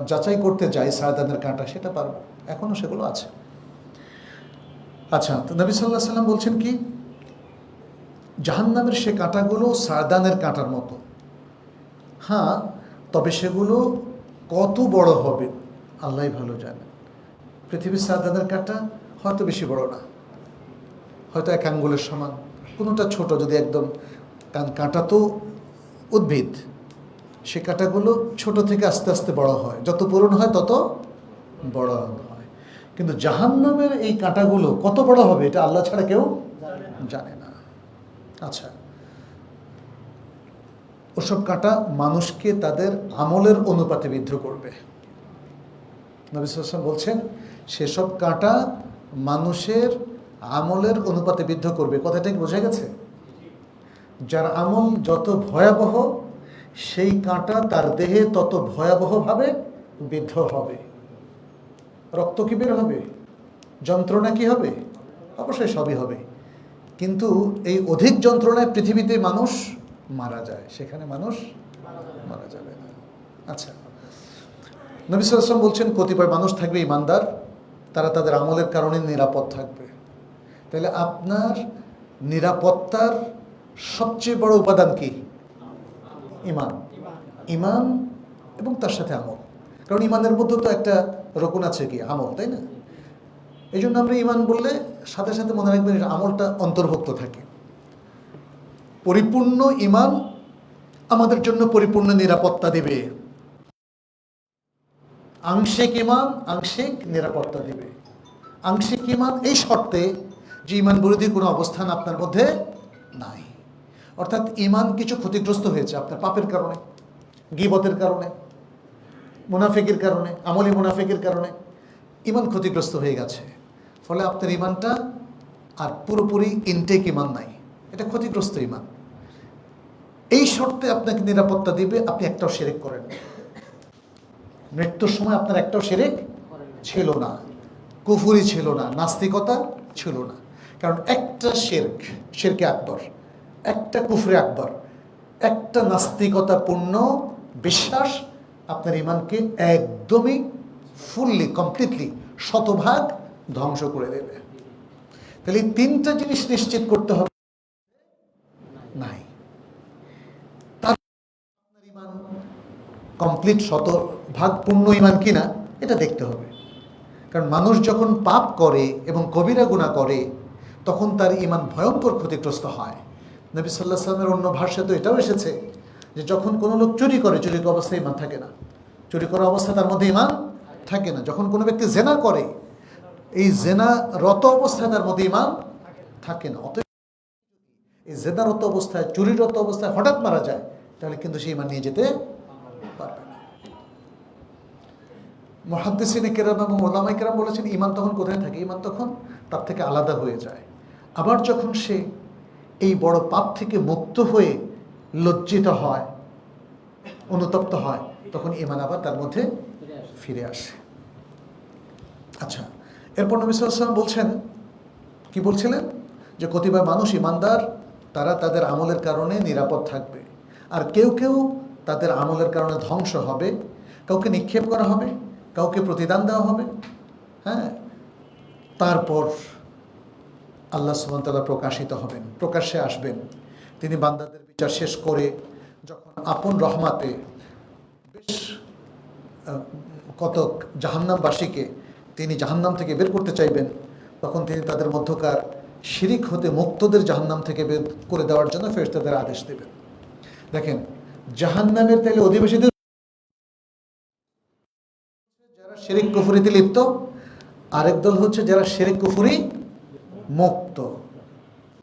যাচাই করতে যাই সাদানের কাঁটা, সেটা পারবো, এখনও সেগুলো আছে। আচ্ছা, তো নবী সাল্লাল্লাহু আলাইহি ওয়াসাল্লাম বলছেন কি, জাহান্নামের সে কাঁটাগুলো সাদানের কাঁটার মতো। হ্যাঁ, তবে সেগুলো কত বড় হবে আল্লাহই ভালো জানেন। পৃথিবীর সাদানের কাঁটা হয়তো বেশি বড় না, হয়তো এক আঙ্গুলের সমান, কোনোটা ছোট যদি একদম, কারণ কাঁটা তো উদ্ভিদ, সে কাঁটাগুলো ছোট থেকে আস্তে আস্তে বড় হয়, যত পুরনো হয় তত বড় হয়। কিন্তু জাহান্নামের এই কাঁটাগুলো কত বড় হবে এটা আল্লাহ ছাড়া কেউ জানে না। আচ্ছা, ওসব কাঁটা মানুষকে তাদের আমলের অনুপাতে বিদ্ধ করবে। নবী সাল্লাল্লাহু আলাইহি ওয়াসাল্লাম বলছেন সেসব কাঁটা মানুষের আমলের অনুপাতে বিদ্ধ করবে। কথাটা কি বোঝা গেছে? যার আমল যত ভয়াবহ, সেই কাঁটা তার দেহে তত ভয়াবহভাবে বিদ্ধ হবে। রক্ত কি বের হবে? যন্ত্রণা কি হবে? অবশ্যই সবই হবে, কিন্তু এই অধিক যন্ত্রণায় পৃথিবীতে মানুষ মারা যায়, সেখানে মানুষ মারা যাবে না। আচ্ছা, নবী সাল্লাল্লাহু আলাইহি ওয়াসাল্লাম বলছেন কতিপয় মানুষ থাকবে ইমানদার, তারা তাদের আমলের কারণে নিরাপদ থাকবে। তাহলে আপনার নিরাপত্তার সবচেয়ে বড় উপাদান কি? ইমান। ইমান এবং তার সাথে আমল, কারণ ইমানের মধ্যে তো একটা রকুন আছে কি? আমল, তাই না? এই জন্য আমরা ইমান বললে সাথে সাথে মনে রাখবেন এটা আমলটা অন্তর্ভুক্ত থাকে। পরিপূর্ণ ইমান আমাদের জন্য পরিপূর্ণ নিরাপত্তা দিবে, আংশিক ইমান আংশিক নিরাপত্তা দিবে। আংশিক ইমান এই শর্তে যে ইমান বিরোধী কোনো অবস্থান আপনার মধ্যে নাই, অর্থাৎ ইমান কিছু ক্ষতিগ্রস্ত হয়েছে আপনার পাপের কারণে, গীবতের কারণে, মুনাফিকের কারণে, আমলি মুনাফিকের কারণে ইমান ক্ষতিগ্রস্ত হয়ে গেছে। ফলে আপনার ইমানটা আর পুরোপুরি ইনটেক ইমান নাই, এটা ক্ষতিগ্রস্ত ইমান। এই শর্তে আপনাকে নিরাপত্তা দিবে আপনি একটাও শিরক করেন, মৃত্যুর সময় আপনার একটাও শিরক ছিল না, কুফরি ছিল না, নাস্তিকতা ছিল না। কারণ একটা শিরক, শিরকে আকবর, একটা কুফরে আকবর, একটা নাস্তিকতাপূর্ণ বিশ্বাস আপনার ইমানকে একদমই ফুললি কমপ্লিটলি শতভাগ ধ্বংস করে দেবে। তাহলে এই তিনটা জিনিস নিশ্চিত করতে হবে নাই, আপনার ইমান কমপ্লিট শতভাগ পূর্ণ ইমান কিনা এটা দেখতে হবে। কারণ মানুষ যখন পাপ করে এবং কবিরা গুনাহ করে তখন তার ইমান ভয়ঙ্কর ক্ষতিগ্রস্ত হয়। নবী সাল্লাল্লাহু আলাইহি ওয়াসাল্লামের অন্য ভাষ্যে তো এটাও এসেছে যে যখন কোনো লোক চুরি করে, চুরি অবস্থায় ইমান থাকে না, চুরি করা অবস্থা তার মধ্যে ইমান থাকে না। যখন কোনো ব্যক্তি জেনা করে, এই জেনা রত অবস্থায় তার মধ্যে ইমান থাকে না। অতএব এই জেনারত অবস্থায়, চুরিরত অবস্থায় হঠাৎ মারা যায়, তাহলে কিন্তু সেই ইমান নিয়ে যেতে পারবে না। মুহাদ্দিসিনে কেরাম এবং উলামায়ে কেরাম বলেছেন ইমান তখন কোথায় থাকে? ইমান তখন তার থেকে আলাদা হয়ে যায়। আবার যখন সে এই বড় পাপ থেকে মুক্ত হয়ে লজ্জিত হয়, অনুতপ্ত হয়, তখন ইমান আবার তার মধ্যে ফিরে আসে। আচ্ছা, এরপর নবী সাল্লাল্লাহু আলাইহি ওয়াসাল্লাম বলছেন, কি বলছিলেন? যে কতিপয় মানুষ ইমানদার, তারা তাদের আমলের কারণে নিরাপদ থাকবে, আর কেউ কেউ তাদের আমলের কারণে ধ্বংস হবে। কাউকে নিক্ষেপ করা হবে, কাউকে প্রতিদান দেওয়া হবে। হ্যাঁ, তারপর আল্লাহ সুবহানাহু ওয়া তাআলা প্রকাশিত হবেন, প্রকাশ্যে আসবেন। তিনি বান্দাদের বিচার শেষ করে যখন আপন রহমাতে বেশ কত জাহান্নামবাসীকে তিনি জাহান্নাম থেকে বের করতে চাইবেন, তখন তিনি তাদের মধ্যকার শিরিক হতে মুক্তদের জাহান্নাম থেকে বের করে দেওয়ার জন্য ফেরেশতাদের আদেশ দেবেন। দেখেন, জাহান্নামের তাইলে অধিবাসীদের যারা শিরিক কুফরিতে লিপ্ত, আরেক দল হচ্ছে যারা শিরিক কুফরি মুক্ত।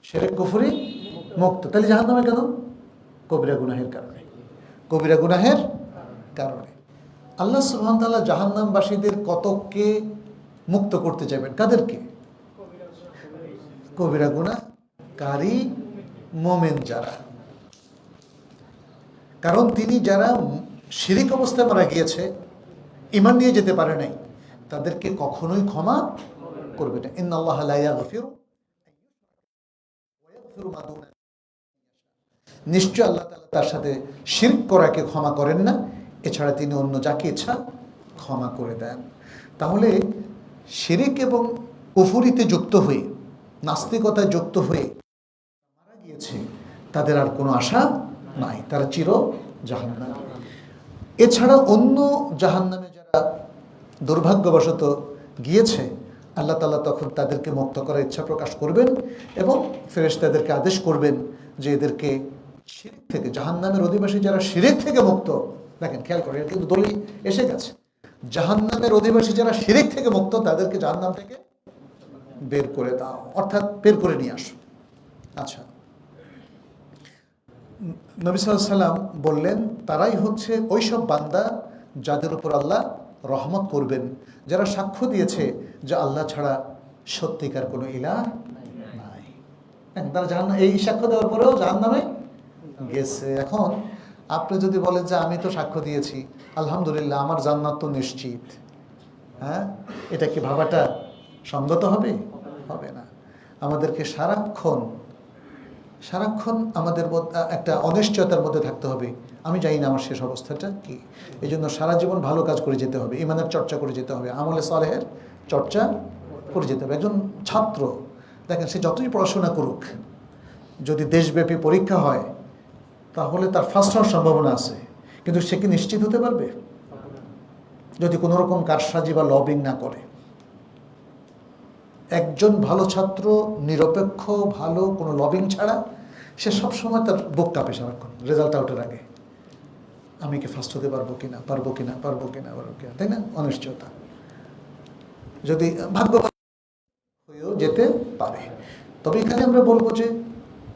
শিরিক কুফরি মুক্ত, তাহলে জাহান্নামে কেন? কবিরা গুনাহের কারণে, কবিরা গুনাহের কারণে। আল্লাহ সুবহানাহু ওয়া তাআলা জাহান্নামবাসীদের কতককে মুক্ত করতে চাইবেন? কাদেরকে? কবিরা গুনাহকারী মুমিন যারা। কারণ তিনি যারা শিরিক অবস্থায় মারা গিয়েছে, ঈমান নিয়ে যেতে পারে নাই, তাদেরকে কখনোই ক্ষমা করবে না। ইন্নাল্লাহা লা ইয়াগফিরু ওয়া ইয়াগফিরু মা দুনা, নিশ্চয় আল্লাহ তাআলা তার সাথে শিরক করাকে ক্ষমা করেন না, এছাড়া তিনি অন্য যাকে ইচ্ছা ক্ষমা করে দেন। তাহলে শিরক এবং কুফরিতে যুক্ত হয়ে, নাস্তিকতায় যুক্ত হয়ে মারা গিয়েছে, তাদের আর কোনো আশা নাই, তারা চির জাহান্নামী। এছাড়া অন্য জাহান্নামে যারা দুর্ভাগ্যবশত গিয়েছে, আল্লাহ তাআলা তখন তাদেরকে মুক্ত করার ইচ্ছা প্রকাশ করবেন এবং ফেরেশতাদেরকে আদেশ করবেন যে এদেরকে শিরক থেকে, জাহান্নামের অধিবাসী যারা শিরক থেকে মুক্ত, দেখেন খেয়াল করেন, এটা কিন্তু দলিল এসে গেছে, জাহান্নামের অধিবাসী যারা শিরক থেকে মুক্ত তাদেরকে জাহান্নাম থেকে বের করে দাও, অর্থাৎ বের করে নিয়ে আসো। আচ্ছা, নবী সাল্লাল্লাহু আলাইহি ওয়াসাল্লাম বললেন তারাই হচ্ছে ওইসব বান্দা যাদের উপর আল্লাহ রহমত করবেন, যারা সাক্ষ্য দিয়েছে যে আল্লাহ ছাড়া সত্যিকার কোনো ইলাহ নাই। তারা জাহান্নামে, এই সাক্ষ্য দেওয়ার পরেও জাহান্নামে গেছে। এখন আপনি যদি বলেন যে আমি তো সাক্ষ্য দিয়েছি, আলহামদুলিল্লাহ আমার জান্নাত তো নিশ্চিত, হ্যাঁ, এটা কি ভাবাটা সঙ্গত হবে? হবে না। আমাদেরকে সারাক্ষণ আমাদের একটা অনিশ্চয়তার মধ্যে থাকতে হবে, আমি জানি না আমার শেষ অবস্থাটা কি। এই জন্য সারা জীবন ভালো কাজ করে যেতে হবে, ইমানের চর্চা করে যেতে হবে, আমলে সালেহের চর্চা করে যেতে হবে। একজন ছাত্র দেখেন, সে যতই পড়াশোনা করুক, যদি দেশব্যাপী পরীক্ষা হয় তাহলে তার ফার্স্ট হওয়ার সম্ভাবনা আছে, কিন্তু সে কি নিশ্চিত হতে পারবে যদি কোনো রকম কারসাজি বা লবিং না করে? একজন ভালো ছাত্র নিরপেক্ষ, ভালো কোনো লবিং ছাড়া, সে সবসময় তার বুক কাঁপে সারাক্ষণ রেজাল্ট আউটের আগে, আমি কি ফার্স্ট হতে পারবো কিনা, তাই না? অনিশ্চয়তা। যদি ভাগ্য হয়েও যেতে পারে। তবে এখানে আমরা বলবো যে,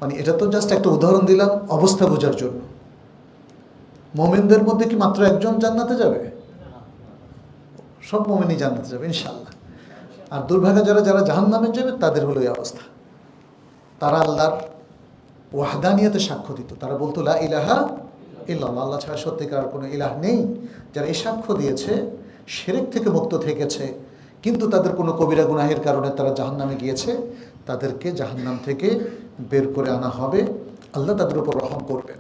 মানে এটা তো জাস্ট একটা উদাহরণ দিলাম অবস্থা বোঝার জন্য। মুমিনদের মধ্যে কি মাত্র একজন জান্নাতে যাবে? সব মুমিনই জান্নাতে যাবে ইনশাআল্লাহ। আর দুর্ভাগা যারা জাহান্নামে যাবে তাদের হলো এই অবস্থা। তারা আল্লাহর ওয়াহদানিয়তে সাক্ষ্য দিত। তারা বলতো লা ইলাহা ইল্লাল্লাহ, আল্লাহ ছাড়া সত্যিকার কোনো ইলাহ নেই। যারা এই সাক্ষ্য দিয়েছে, শিরক থেকে মুক্ত থেকেছে, কিন্তু তাদের কোনো কবিরা গুনাহের কারণে তারা জাহান্নামে গিয়েছে, তাদেরকে জাহান্নাম থেকে বের করে আনা হবে, আল্লাহ তাদের উপর রহম করবেন।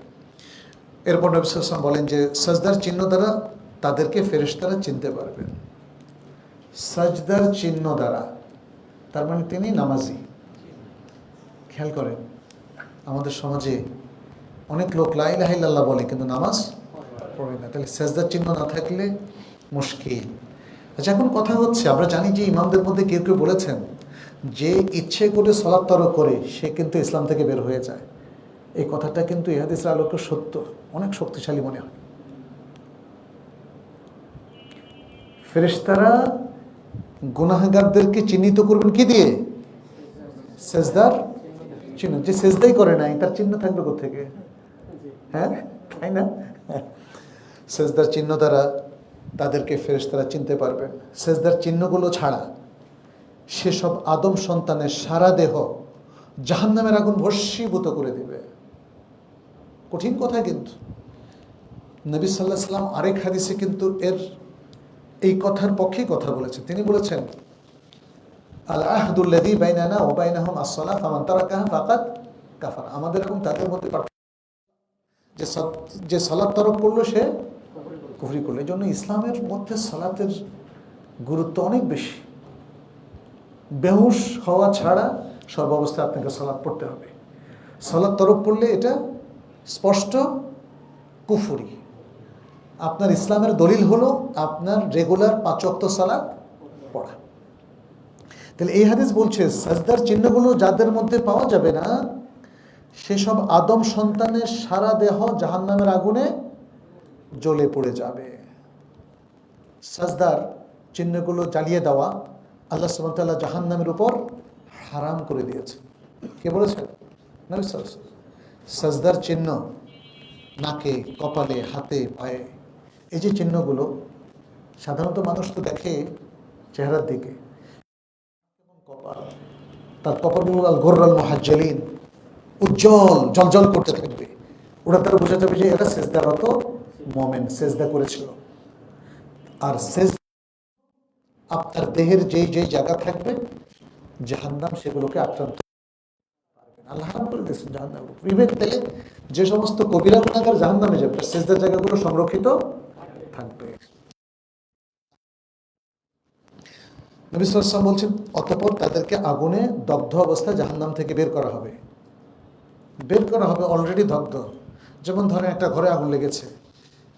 এরপর নবী সাল্লাল্লাহু আলাইহি ওয়াসাল্লাম বলেন যে সাজদার চিহ্ন দ্বারা তাদেরকে ফেরেশতারা চিনতে পারবেন। সাজদার চিহ্ন দ্বারা, তার মানে তিনি নামাজি। খেয়াল করেন, আমাদের সমাজে অনেক লোক লা ইলাহা ইল্লাল্লাহ বলে কিন্তু নামাজ পড়ে না। তাহলে সাজদার চিহ্ন না থাকলে মুশকিল। আচ্ছা, এখন কথা হচ্ছে, আমরা জানি যে ইমামদের মধ্যে কেউ কেউ বলেছেন যে ইচ্ছে করে সালাত তরক করে সে কিন্তু ইসলাম থেকে বের হয়ে যায়। এই কথাটা কিন্তু এই হাদিসের আলোকে সত্য, অনেক শক্তিশালী মনে হয়। ফেরেশতারা গুনাহগারদেরকে চিহ্নিত করবেন কি দিয়ে? সেজদার চিহ্ন। যে সেজদাই করে নাই তার চিহ্ন থাকবে কোত্থেকে? হ্যাঁ, তাই না? সেজদার চিহ্ন দ্বারা তাদেরকে ফেরেশতারা চিনতে পারবেন। সেজদার চিহ্নগুলো ছাড়া সেসব আদম সন্তানের সারা দেহ জাহান্নামের আগুন ভস্মীভূত করে দিবে। কঠিন কথা, কিন্তু নবী সাল্লাল্লাহু আলাইহি ওয়াসাল্লাম আরেক হাদিসে কিন্তু এই কথার পক্ষেই কথা বলেছেন। তিনি বলেছেন, আল আহদুল্লাযী বাইনানা ওয়া বাইনাহুম আস-সালাহ ফামান তারাকাহা ফাকাদ কাফার। আমাদের এবং তাদের মধ্যে যে সালাত তরক করলো সে কুফরি করলো। এই জন্য ইসলামের মধ্যে সালাতের গুরুত্ব অনেক বেশি। বেহুশ হওয়া ছাড়া সর্বাবস্থায় আপনাকে সালাত পড়তে হবে। সালাত তরক পড়লে এটা স্পষ্ট কুফরি। আপনার ইসলামের দলিল হলো আপনার রেগুলার 5 ওয়াক্ত সালাত পড়া। তাহলে এই হাদিস বলছে সাজদার চিহ্নগুলো যাদের মধ্যে পাওয়া যাবে না, সেসব আদম সন্তানের সারা দেহ জাহান্নামের আগুনে জ্বলে পড়ে যাবে। সাজদার চিহ্নগুলো জ্বালিয়ে দেওয়া আল্লাহ সুবহানাহু ওয়া তাআলা জাহান্নামের উপর হারাম করে দিয়েছেন। কে বলেছেন? নবী সাল্লাল্লাহু আলাইহি ওয়াসাল্লাম। সাজদার চিহ্ন নাকে, কপালে, হাতে, পায়ে, এই যে চিহ্নগুলো সাধারণত মানুষ তো দেখে চেহারার দিকে, কপাল, তার কপালগুলো আল গোররাল মুহাজ্জালিন, উজ্জ্বল জ্বলজ্বল করতে থাকবে। ওরা তারা বোঝা যাবে যে এরা সেজদারত মুমিন, সেজদা করেছিল। আর আপনার দেহের যেই জায়গা থাকবে জাহান্নাম সেগুলোকে আক্রান্ত করবে। আল্লাহ হারাম করে দিয়েছেন জাহান্নাম। বিবেক দিলে যে সমস্ত কবিরা গুনাহগার জাহান্নামে যাবে, সেজদার জায়গাগুলো সংরক্ষিত থাকবে। নবী সাল্লাল্লাহু আলাইহি ওয়াসাল্লাম বলছেন, অতঃপর তাদেরকে আগুনে দগ্ধ অবস্থায় জাহান্নাম থেকে বের করা হবে। বের করা হবে অলরেডি দগ্ধ। যেমন ধরেন একটা ঘরে আগুন লেগেছে,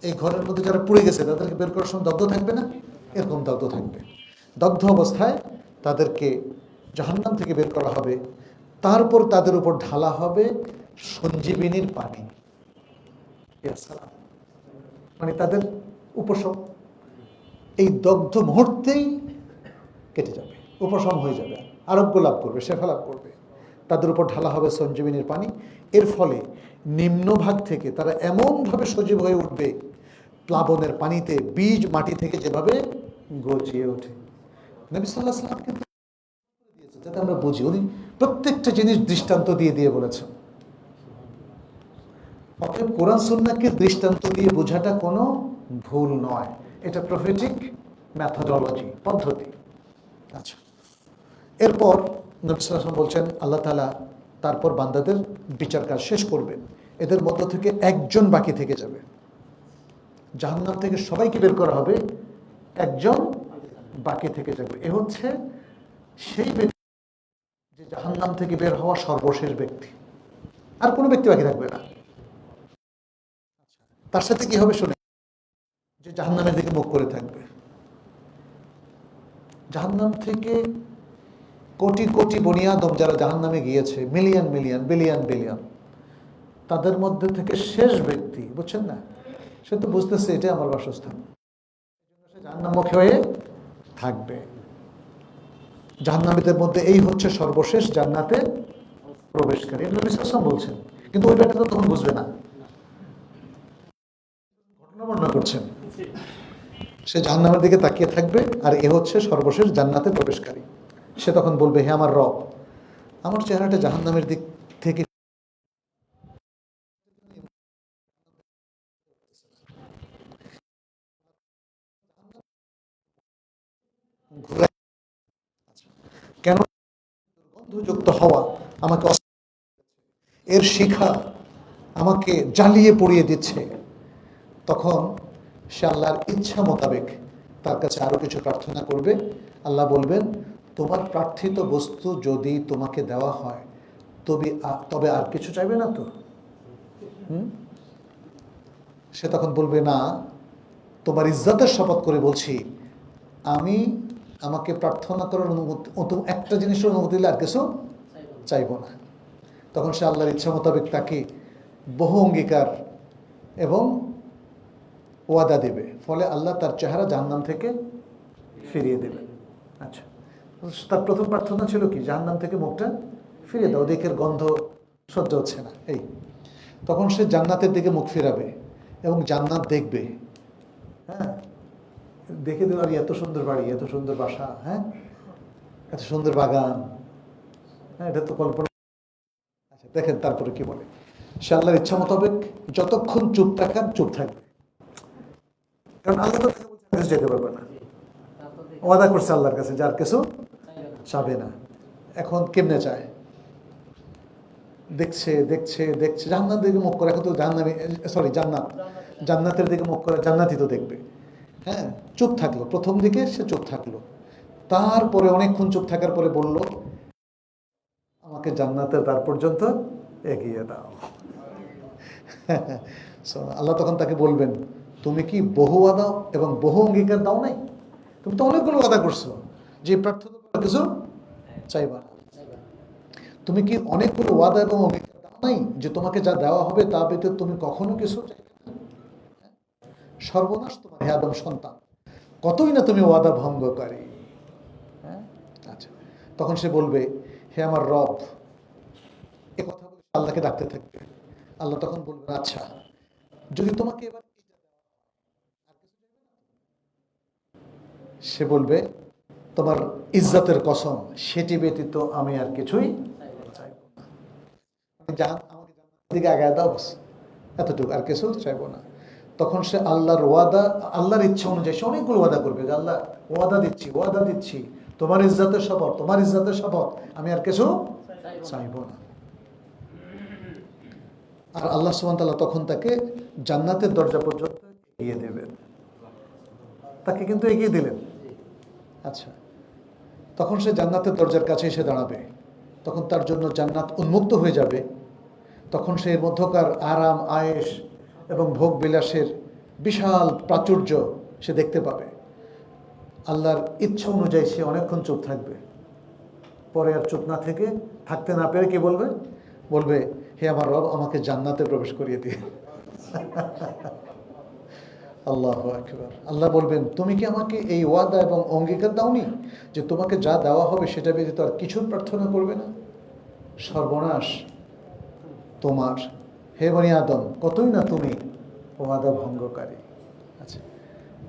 এই ঘরের মধ্যে যারা পুড়ে গেছে তাদেরকে বের করার সময় দগ্ধ থাকবে না? এরকম দগ্ধ থাকবে। দগ্ধ অবস্থায় তাদেরকে জাহান্নাম থেকে বের করা হবে। তারপর তাদের উপর ঢালা হবে সঞ্জীবিনীর পানি, মানে তাদের উপশম। এই দগ্ধ মুহূর্তেই কেটে যাবে, উপশম হয়ে যাবে, আরোগ্য লাভ করবে, শেফা লাভ করবে। তাদের উপর ঢালা হবে সঞ্জীবিনীর পানি। এর ফলে নিম্নভাগ থেকে তারা এমনভাবে সজীব হয়ে উঠবে, প্লাবনের পানিতে বীজ মাটি থেকে যেভাবে গজিয়ে ওঠে। নবী সাল্লাল্লাহু আলাইহি ওয়াসাল্লাম কিন্তু যাতে আমরা বুঝি, উনি প্রত্যেকটা জিনিস দৃষ্টান্ত দিয়ে দিয়ে বলেছেন। অতএব কোরআন সুন্নাহকে দৃষ্টান্ত দিয়ে বোঝাটা কোনো ভুল নয়, এটা প্রফেটিক ম্যাথোডোলজি, পদ্ধতি। আচ্ছা, এরপর নবী সাল্লাল্লাহু আলাইহি ওয়াসাল্লাম বলছেন আল্লাহ তাআলা তারপর বান্দাদের বিচার কাজ শেষ করবেন। এদের মধ্য থেকে একজন বাকি থেকে যাবে। জাহান্নাম থেকে সবাইকে বের করা হবে, একজন বাকি থেকে যাবে। এ হচ্ছে সেই ব্যক্তি যে জাহান্নাম থেকে বের হওয়া সর্বশেষ ব্যক্তি, আর কোনো ব্যক্তি বাকি থাকবে না। তার সাথে কি হবে শুনে, যে জাহান্নামের দিকে মুখ করে থাকবে। জাহান্নাম থেকে কোটি কোটি বনি আদম যারা জাহান্নামে গিয়েছে, মিলিয়ন মিলিয়ন বিলিয়ন বিলিয়ন, তাদের মধ্যে থেকে শেষ ব্যক্তি, বুঝছেন না, সে তো বুঝতেছে এটা আমার বাসস্থান, সে জাহান্নামমুখী হয়ে থাকবে। জাহান্নামীদের মধ্যে এই হচ্ছে সর্বশেষ জান্নাতে প্রবেশকারী, নবী সাল্লাল্লাহু আলাইহি ওয়াসাল্লাম বলছেন। কিন্তু ওই ব্যাপারটা তখন বুঝবে না, ঘটনা বর্ণনা করছেন। সে জাহান্নামের দিকে তাকিয়ে থাকবে, আর এ হচ্ছে সর্বশেষ জান্নাতে প্রবেশকারী। সে তখন বলবে, হে আমার রব, আমার চেহারাটা জাহান্নামের দিক থেকে ঘুরায়। কেন? গন্ধযুক্ত হওয়া আমাকে এর শিখা আমাকে জ্বালিয়ে পুড়িয়ে দিচ্ছে। তখন সে আল্লাহর ইচ্ছা মোতাবেক তার কাছে আরো কিছু প্রার্থনা করবে। আল্লাহ বলবেন, তোমার প্রার্থিত বস্তু যদি তোমাকে দেওয়া হয় তবে আর কিছু চাইবে না তো? সে তখন বলবে, না, তোমার ইজ্জতের শপথ করে বলছি, আমি আমাকে প্রার্থনা করার অনুমতি, একটা জিনিসের অনুমতি দিলে আর কিছু চাইব না। তখন সে আল্লাহর ইচ্ছা মোতাবেক তাকে বহু অঙ্গীকার এবং ওয়াদা দেবে, ফলে আল্লাহ তার চেহারা জাহান্নাম থেকে ফিরিয়ে দেবেন। আচ্ছা, তার প্রথম প্রার্থনা ছিল কি? জাহান্নাম থেকে মুখটা ফিরিয়ে দাও, দিকের গন্ধ সহ্য হচ্ছে না। এই তখন সে জান্নাতের দিকে মুখ ফিরাবে এবং জান্নাত দেখবে। হ্যাঁ, দেখে দেবে, আর এত সুন্দর বাড়ি, এত সুন্দর বাসা, হ্যাঁ, এত সুন্দর বাগান, হ্যাঁ, এটা তো কল্পনা। আচ্ছা, দেখেন তারপরে কি বলে। সে আল্লাহর ইচ্ছা মোতাবেক যতক্ষণ চুপ থাকবে, কারণ আল্লাহ তো যেতে পারবে না, ওয়াদা করছে আল্লাহর কাছে যার কিছু চাবে না। এখন কেমনে চায়? দেখছে দেখছে দেখছে, জান্নাতের দিকে মুখ করে, এখন তো জান্নাতের দিকে মুখ করে, জান্নাতই তো দেখবে। হ্যাঁ, চুপ থাকলো, প্রথম দিকে সে চুপ থাকলো, তারপরে অনেকক্ষণ চুপ থাকার পরে বলল, আমাকে জান্নাতের দ্বার পর্যন্ত এগিয়ে দাও। আল্লাহ তখন তাকে বলবেন, তুমি কি বহু ওয়াদা এবং বহু অঙ্গীকার দাও নাই? তুমি তো অনেকগুলো ওয়াদা করছো যে প্রার্থনা কিছু চাইবা না। তুমি কি অনেকগুলো ওয়াদা এবং অঙ্গীকার দাও নাই যে তোমাকে যা দেওয়া হবে তা ব্যতীত তুমি কখনো কিছু চাইবে না? সর্বনাশ তোমার, হে আদম সন্তান, কতই না তুমি ওয়াদা ভঙ্গকারী। হ্যাঁ, আচ্ছা, তখন সে বলবে, হে আমার রব, এ কথা বলে আল্লাহকে ডাকতে থাকবে। আল্লাহ তখন বলবেন, আচ্ছা, যদি তোমাকে এবার, সে বলবে, তোমার ইজ্জতের কসম, সেটি ব্যতীত আমি আর কিছুই চাইব না। আমাকে জান্নাতের দিকে আগায় দাও, বাস, এতটুকু, আর কিছু চাইব না। তখন সে আল্লাহর ওয়াদা, আল্লাহর ইচ্ছা অনুযায়ী সে অনেকগুলো ওয়াদা করবে যে, আল্লাহ, ওয়াদা দিচ্ছি, তোমার ইজ্জতের শপথ, আমি আর কিছু চাইব না। আর আল্লাহ সুবহানাহু ওয়া তাআলা তখন তাকে জান্নাতের দরজা পর্যন্ত এগিয়ে দেবেন। তাকে কিন্তু এগিয়ে দিলেন। আচ্ছা, তখন সে জান্নাতের দরজার কাছে এসে দাঁড়াবে, তখন তার জন্য জান্নাত উন্মুক্ত হয়ে যাবে। তখন সে এর মধ্যকার আরাম আয়েশ এবং ভোগ বিলাসের বিশাল প্রাচুর্য সে দেখতে পাবে। আল্লাহর ইচ্ছা অনুযায়ী সে অনেকক্ষণ চুপ থাকবে, পরে আর চুপ না থেকে, থাকতে না পেরে কি বলবে, হে আমার রব, আমাকে জান্নাতে প্রবেশ করিয়ে দিয়ে। আল্লাহু আকবার। আল্লাহ বলবেন, তুমি কি আমাকে এই ওয়াদা এবং অঙ্গীকার দাওনি যে তোমাকে যা দেওয়া হবে সেটা ব্যতীত আর কিছুর প্রার্থনা করবে না? সর্বনাশ তোমার, হে বনি আদম, কতই না তুমি ওয়াদা ভঙ্গকারী। আচ্ছা,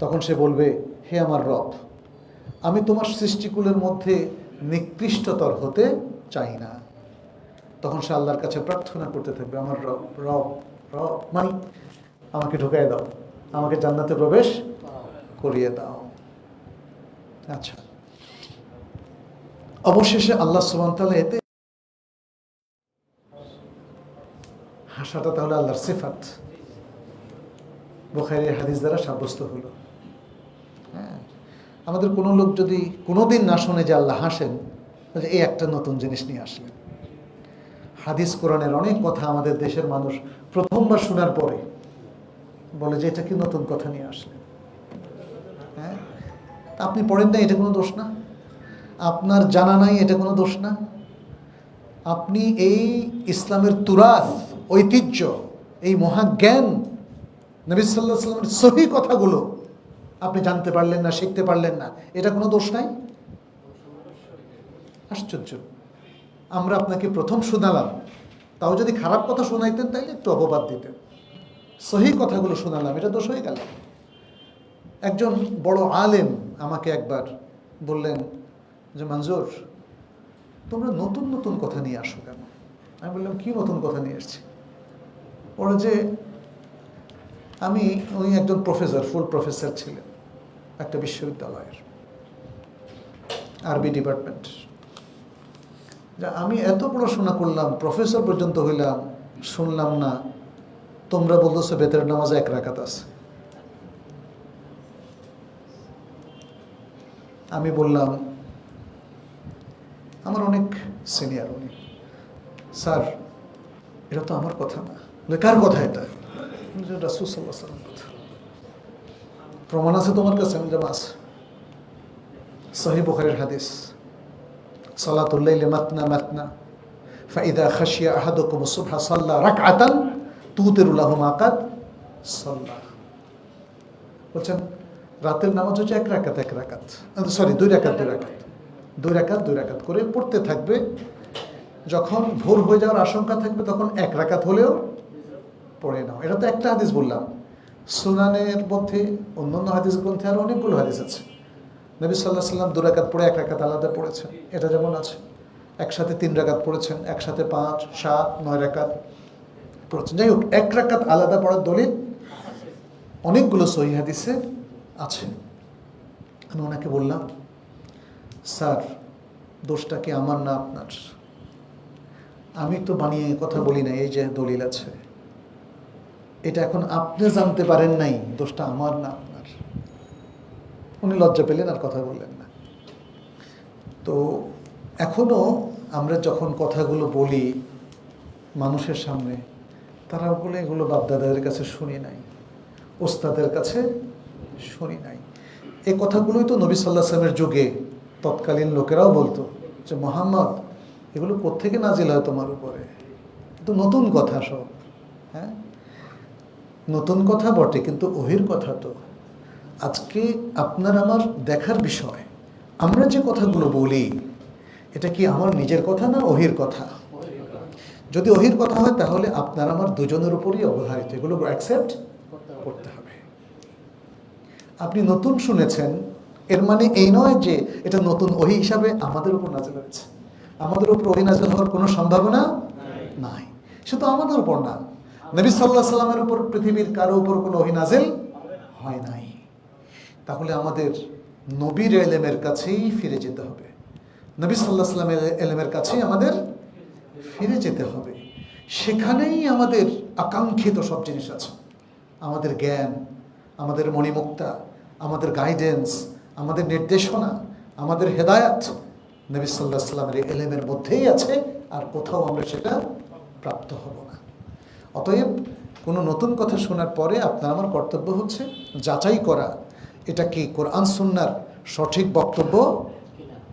তখন সে বলবে, হে আমার রব, আমি তোমার সৃষ্টিকুলের মধ্যে নিকৃষ্টতর হতে চাই না। তখন সে আল্লাহর কাছে প্রার্থনা করতে থাকবে, আমার রব রব রব, মানে আমাকে ঢুকাই দাও, আমাকে জান্নাতে প্রবেশ করিয়ে দাও। আচ্ছা, অবশেষে আল্লাহ সুবহানাহু ওয়া তাআলা, এতে হাসাটা তাহলে আল্লাহর সিফাত, বুখারী হাদিস দ্বারা সাব্যস্ত হলো। হ্যাঁ, আমাদের কোনো লোক যদি কোনোদিন না শুনে যে আল্লাহ হাসেন, এই একটা নতুন জিনিস নিয়ে আসলেন। হাদিস কোরআনের অনেক কথা আমাদের দেশের মানুষ প্রথমবার শোনার পরে বলে যে এটা কি নতুন কথা নিয়ে আসলেন। হ্যাঁ, আপনি পড়েন না, এটা কোনো দোষ না। আপনার জানা নাই, এটা কোনো দোষ না। আপনি এই ইসলামের তুরাস, ঐতিহ্য, এই মহাজ্ঞান, নবী সাল্লাল্লাহু আলাইহি ওয়াসাল্লামের সহি কথাগুলো আপনি জানতে পারলেন না, শিখতে পারলেন না, এটা কোনো দোষ নাই। আশ্চর্য, আমরা আপনাকে প্রথম শোনালাম, তাও যদি খারাপ কথা শোনাইতেন তাইলে একটু অপবাদ দিতেন। সহি কথাগুলো শোনালাম, এটা দোষ হয়ে গেল। একজন বড় আলেম আমাকে একবার বললেন যে, মঞ্জুর, তোমরা নতুন নতুন কথা নিয়ে আসো কেন? আমি বললাম, কি নতুন কথা নিয়ে এসছি? ওরা যে উনি একজন প্রফেসর, ফুল প্রফেসর ছিলেন একটা বিশ্ববিদ্যালয়ের আরবি ডিপার্টমেন্ট। যা আমি এত পড়াশোনা করলাম, প্রফেসর পর্যন্ত হইলাম, শুনলাম না তোমরা বলতেছো বেতের নামাজে 1 রাকাত আছে। আমি বললাম, আমার অনেক সিনিয়র উনি, স্যার এটা তো আমার কথা না। কার কথা এটা? রাসূল সাল্লাল্লাহু আলাইহি ওয়াসাল্লামের কথা। প্রমাণ আছে তোমার কাছে? আমি বললাম আছে, সহিহ বুখারীর হাদিস, সালাতুল লাইলি মাতনা মাতনা ফাইদা খাশিয়া আহাদুকুম সুবহা সাল্লা রাকআতান তুতিরু লাহু মা কাদ সাল্লা। বলছেন রাতের নামাজ হচ্ছে 1 রাকাত 1 রাকাত, সরি 2 রাকাত 2 রাকাত 2 রাকাত 2 রাকাত করে পড়তে থাকবে। যখন ভোর হয়ে যাওয়ার আশঙ্কা থাকবে তখন 1 রাকাত হলেও পড়ে নাও। এটা তো একটা হাদিস বললাম। সুনানের মধ্যে অন্যান্য হাদিস গ্রন্থে আরো অনেকগুলো হাদিস আছে। নবী সাল্লাল্লাহু আলাইহি ওয়াসাল্লাম 2 রাকাত পড়ে 1 রাকাত আলাদা পড়েছেন, এটা যেমন আছে। একসাথে 3 রাকাত পড়েছেন, একসাথে 5, 7, 9 রাকাত পড়েছেন। যাই হোক, 1 রাকাত আলাদা পড়ার দলিল অনেকগুলো সহিহ হাদিসে আছে। আমি ওনাকে বললাম, স্যার দোষটা কি আমার না আপনার? আমি তো বানিয়ে কথা বলি না, এই যে দলিল আছে, এটা এখন আপনি জানতে পারেন নাই, দোষটা আমার না আপনার। উনি লজ্জা পেলেন, আর কথা বললেন না। তো এখনো আমরা যখন কথাগুলো বলি মানুষের সামনে, তারা বলে এগুলো বাপদাদাদের কাছে শুনি নাই, ওস্তাদের কাছে শুনি নাই। এই কথাগুলোই তো নবী সাল্লাল্লাহু আলাইহি ওয়াসাল্লামের যুগে তৎকালীন লোকেরাও বলতো যে মুহাম্মদ এগুলো কোত্থেকে নাজিল হয় তোমার উপরে? তো নতুন কথা সব। হ্যাঁ, নতুন কথা বটে, কিন্তু ওহির কথা তো। আজকে আপনার আমার দেখার বিষয়, আমরা যে কথাগুলো বলি এটা কি আমার নিজের কথা না ওহির কথা? যদি ওহির কথা হয় তাহলে আপনার আমার দুজনের উপরই অবধারিত, এগুলো অ্যাকসেপ্ট করতে হবে। আপনি নতুন শুনেছেন, এর মানে এই নয় যে এটা নতুন ওহী হিসাবে আমাদের উপর নাযিল হয়েছে। আমাদের উপর ওহী নাযিল হওয়ার কোনো সম্ভাবনা নাই। শুধু আমাদের উপর না, নবী সাল্লাল্লাহু আলাইহি ওয়াসাল্লামের উপর পৃথিবীর কারো উপর কোনো ওহী নাযিল হয় নাই। তাহলে আমাদের নবীর ইলমের কাছেই ফিরে যেতে হবে, নবী সাল্লাল্লাহু আলাইহি ওয়াসাল্লামের ইলমের কাছেই আমাদের ফিরে যেতে হবে। সেখানেই আমাদের আকাঙ্ক্ষিত সব জিনিস আছে। আমাদের জ্ঞান, আমাদের মণিমুক্তা, আমাদের গাইডেন্স, আমাদের নির্দেশনা, আমাদের হেদায়াত নবী সাল্লাল্লাহু আলাইহি ওয়াসাল্লামের ইলমের মধ্যেই আছে, আর কোথাও আমরা সেটা প্রাপ্ত হব না। অতএব কোনো নতুন কথা শোনার পরে আপনার আমার কর্তব্য হচ্ছে যাচাই করা এটা কি কোরআন সুন্নাহর সঠিক বক্তব্য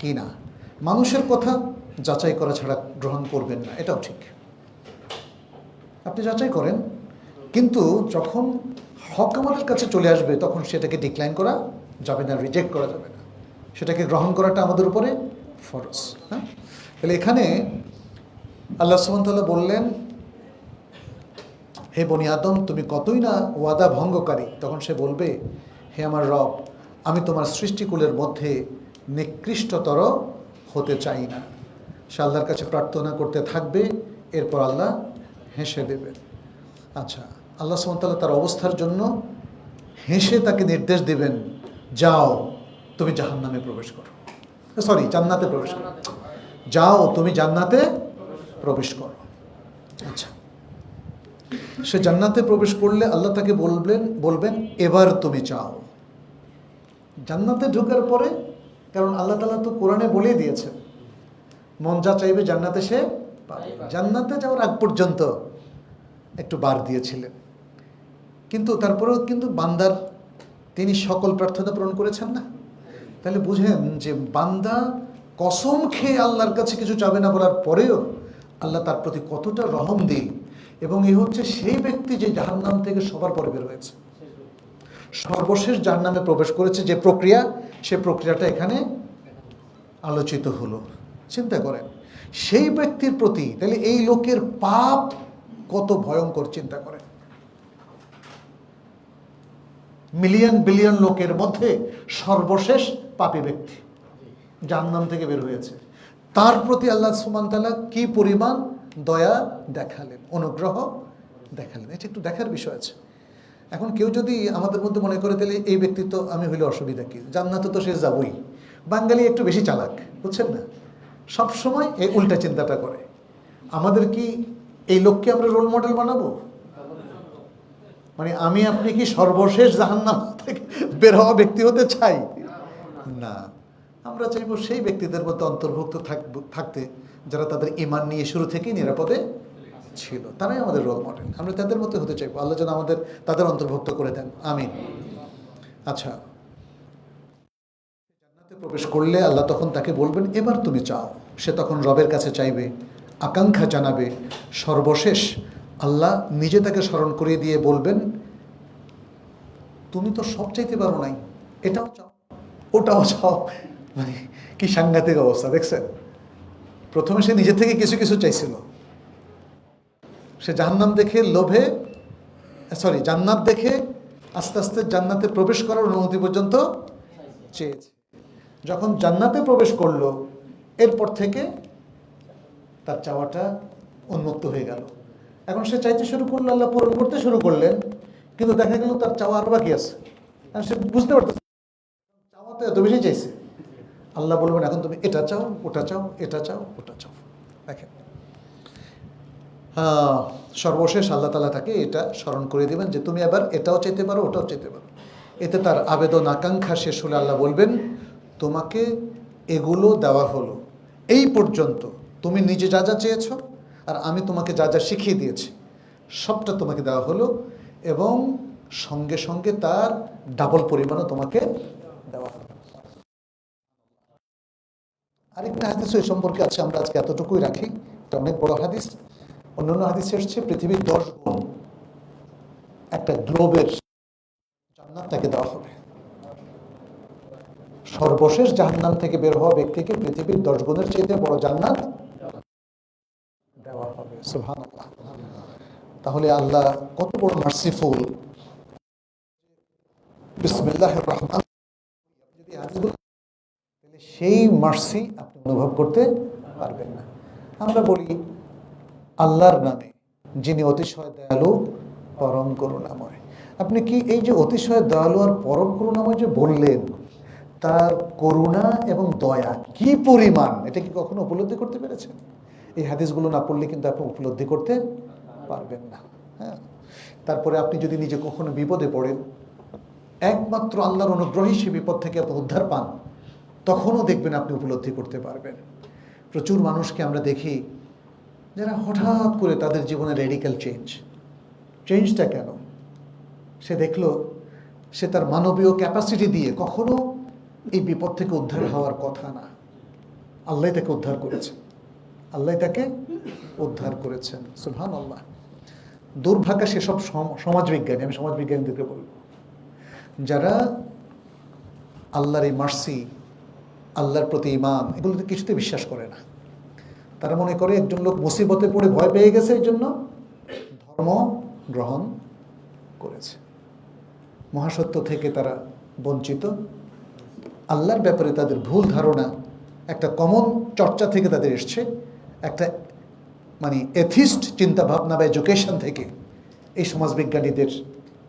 কিনা। মানুষের কথা যাচাই করা ছাড়া গ্রহণ করবেন না, এটাও ঠিক। আপনি যাচাই করেন, কিন্তু যখন হক আমাদের কাছে চলে আসবে তখন সেটাকে ডিক্লাইন করা যাবে না, রিজেক্ট করা যাবে না, সেটাকে গ্রহণ করাটা আমাদের উপরে ফরজ। হ্যাঁ, তাহলে এখানে আল্লাহ সুবহানাহু ওয়া তাআলা বললেন, হে বনি আদম তুমি কতই না ওয়াদা ভঙ্গকারী। তখন সে বলবে, হে আমার রব, আমি তোমার সৃষ্টিকুলের মধ্যে নিকৃষ্টতর হতে চাই না। সে আল্লাহর কাছে প্রার্থনা করতে থাকবে, এরপর আল্লাহ হেসে দেবেন। আচ্ছা, আল্লাহ সুবহানাহু ওয়া তাআলা তার অবস্থার জন্য হেসে তাকে নির্দেশ দেবেন, যাও তুমি জাহান্নামে প্রবেশ করো, সরি জান্নাতে প্রবেশ করো, যাও তুমি জান্নাতে প্রবেশ করো। আচ্ছা, সে জান্নাতে প্রবেশ করলে আল্লাহ তাকে বলবেন এবার তুমি চাও। জান্নাতে ঢোকার পরে, কারণ আল্লাহ তাআলা তো কোরআনে বলেই দিয়েছেন মন যা চাইবে জান্নাতে সে পাবে। জান্নাতে যাওয়ার আগ পর্যন্ত একটু বার দিয়েছিলেন, কিন্তু তারপরেও কিন্তু বান্দার তিনি সকল প্রার্থনা পূরণ করেছেন না। তাহলে বুঝেন যে বান্দা কসম খেয়ে আল্লাহর কাছে কিছু চাবে না বলার পরেও আল্লাহ তার প্রতি কতটা রহম দিল। এবং এই হচ্ছে সেই ব্যক্তি যে জাহান্নাম থেকে সবার পরে বের হয়েছে, সর্বশেষ জাহান্নামে প্রবেশ করেছে, যে প্রক্রিয়া, সে প্রক্রিয়াটা এখানে আলোচিত হলো। চিন্তা করেন সেই ব্যক্তির প্রতি, তাহলে এই লোকের পাপ কত ভয়ঙ্কর, চিন্তা করেন। মিলিয়ন বিলিয়ন লোকের মধ্যে সর্বশেষ পাপী ব্যক্তি জাহান্নাম থেকে বের হয়েছে, তার প্রতি আল্লাহ সুবহানাহু ওয়া তাআলা কি পরিমাণ দয়া দেখালেন, অনুগ্রহ দেখালেন। এটা একটু দেখার বিষয় আছে। এখন কেউ যদি আমাদের মধ্যে মনে করে তাহলে এই ব্যক্তি তো আমি হইলে অসুবিধা কি, জান্নাতে তো সে যাবই। বাঙালি একটু বেশি চালাক, বুঝছেন না, সবসময় এই উল্টা চিন্তাটা করে। আমাদের কি এই লোককে আমরা রোল মডেল বানাবো? মানে আমি আপনি কি সর্বশেষ জাহান্নাম থেকে বের হওয়া ব্যক্তি হতে চাই? না, আমরা চাইবো সেই ব্যক্তিদের মধ্যে অন্তর্ভুক্ত থাকতে যারা তাদের ঈমান নিয়ে শুরু থেকেই নিরাপদে ছিল, তারাই আমাদের রোল মডেল। আমরা তাদের মধ্যে হতে চাইবো। আল্লাহ যেন আমাদের তাদের অন্তর্ভুক্ত করে দেন, আমিন। আচ্ছা, জান্নাতে প্রবেশ করলে আল্লাহ তখন তাকে বলবেন এবার তুমি চাও। সে তখন রবের কাছে চাইবে, আকাঙ্ক্ষা জানাবে। সর্বশেষ আল্লাহ নিজে তাকে স্মরণ করিয়ে দিয়ে বলবেন তুমি তো সব চাইতে পারো নাই, এটাও চাও, ওটাও চাও। মানে কি সাংঘাতিক অবস্থা দেখছেন। প্রথমে সে নিজে থেকে কিছু কিছু চাইছিল, সে জাহান্নাম দেখে লোভে জান্নাত দেখে আস্তে আস্তে জান্নাতে প্রবেশ করার অনুমতি পর্যন্ত চেয়েছে। যখন জান্নাতে প্রবেশ করলো এরপর থেকে তার চাওয়াটা উন্মুক্ত হয়ে গেল। এখন সে চাইতে শুরু করলো, আল্লাহ পূরণ করতে শুরু করলেন, কিন্তু দেখা গেল তার চাওয়া আরো বাকি আছে। আর সে বুঝতে পারতেছে চাওয়া তো এত বেশি চাইছে। আল্লাহ বলবেন এখন তুমি এটা চাও, ওটা চাও, এটা চাও, ওটা চাও। দেখেন, সর্বশেষ আল্লাহ তাআলা তাকে এটা স্মরণ করে দেবেন যে তুমি এবার এটাও চাইতে পারো, ওটাও চাইতে পারো। এতে তার আবেদন আকাঙ্ক্ষা শেষ হলে আল্লাহ বলবেন তোমাকে এগুলো দেওয়া হলো, এই পর্যন্ত তুমি নিজে যা যা চেয়েছো আর আমি তোমাকে যা যা শিখিয়ে দিয়েছি সবটা তোমাকে দেওয়া হলো, এবং সঙ্গে সঙ্গে তার ডাবল পরিমাণও তোমাকে দেওয়া হলো। আরেকটা হাদিস এই সম্পর্কে আছে, আমরা আজকে এতটুকুই রাখি, এটা অনেক বড় হাদিস। অন্যান্য হাদিসে এসেছে পৃথিবীর 10 গুণ একটা গ্লোবের জান্নাত তাকে দেওয়া হবে। সর্বশেষ জাহান্নাম থেকে বের হওয়া ব্যক্তিকে পৃথিবীর 10 গুণের চাইতে বড় জান্নাত দেওয়া হবে। সুবহানাল্লাহ। তাহলে আল্লাহ কত বড় মার্সিফুল। বিসমিল্লাহির রহমান, যদি হাদিসগুলো তাহলে সেই মার্সি আপনি অনুভব করতে পারবেন না। আমরা বলি আল্লাহর নামে যিনি অতিশয় দয়ালু পরম করুণাময়। আপনি কি এই যে অতিশয় দয়ালু আর পরম করুণাময় যে বললেন, তার করুণা এবং দয়া কি পরিমাণ, এটা কি কখনো উপলব্ধি করতে পেরেছেন? এই হাদিসগুলো না পড়লে কিন্তু আপনি উপলব্ধি করতে পারবেন না। হ্যাঁ, তারপরে আপনি যদি নিজে কখনো বিপদে পড়েন, একমাত্র আল্লাহর অনুগ্রহী সে বিপদ থেকে আপনি উদ্ধার পান, তখনও দেখবেন আপনি উপলব্ধি করতে পারবেন। প্রচুর মানুষকে আমরা দেখি যারা হঠাৎ করে তাদের জীবনে রেডিক্যাল চেঞ্জটা কেন? সে দেখলো সে তার মানবীয় ক্যাপাসিটি দিয়ে কখনো এই বিপদ থেকে উদ্ধার হওয়ার কথা না, আল্লাহ তাকে উদ্ধার করেছেন, আল্লাহ তাকে উদ্ধার করেছেন। সুবহানাল্লাহ। দুর্ভাগ্য সেসব সমাজবিজ্ঞানী, আমি সমাজবিজ্ঞানীদেরকে বলবো, যারা আল্লাহর এই মার্সি, আল্লাহর প্রতি ঈমান, এগুলোতে কিছুতে বিশ্বাস করে না। তারা মনে করে একজন লোক মুসিবতে পড়ে ভয় পেয়ে গেছে, এই জন্য ধর্ম গ্রহণ করেছে। মহাসত্য থেকে তারা বঞ্চিত। আল্লাহর ব্যাপারে তাদের ভুল ধারণা একটা কমন চর্চা থেকে তাদের এসছে, একটা মানে এথিস্ট চিন্তাভাবনা বা এডুকেশন থেকে এই সমাজবিজ্ঞানীদের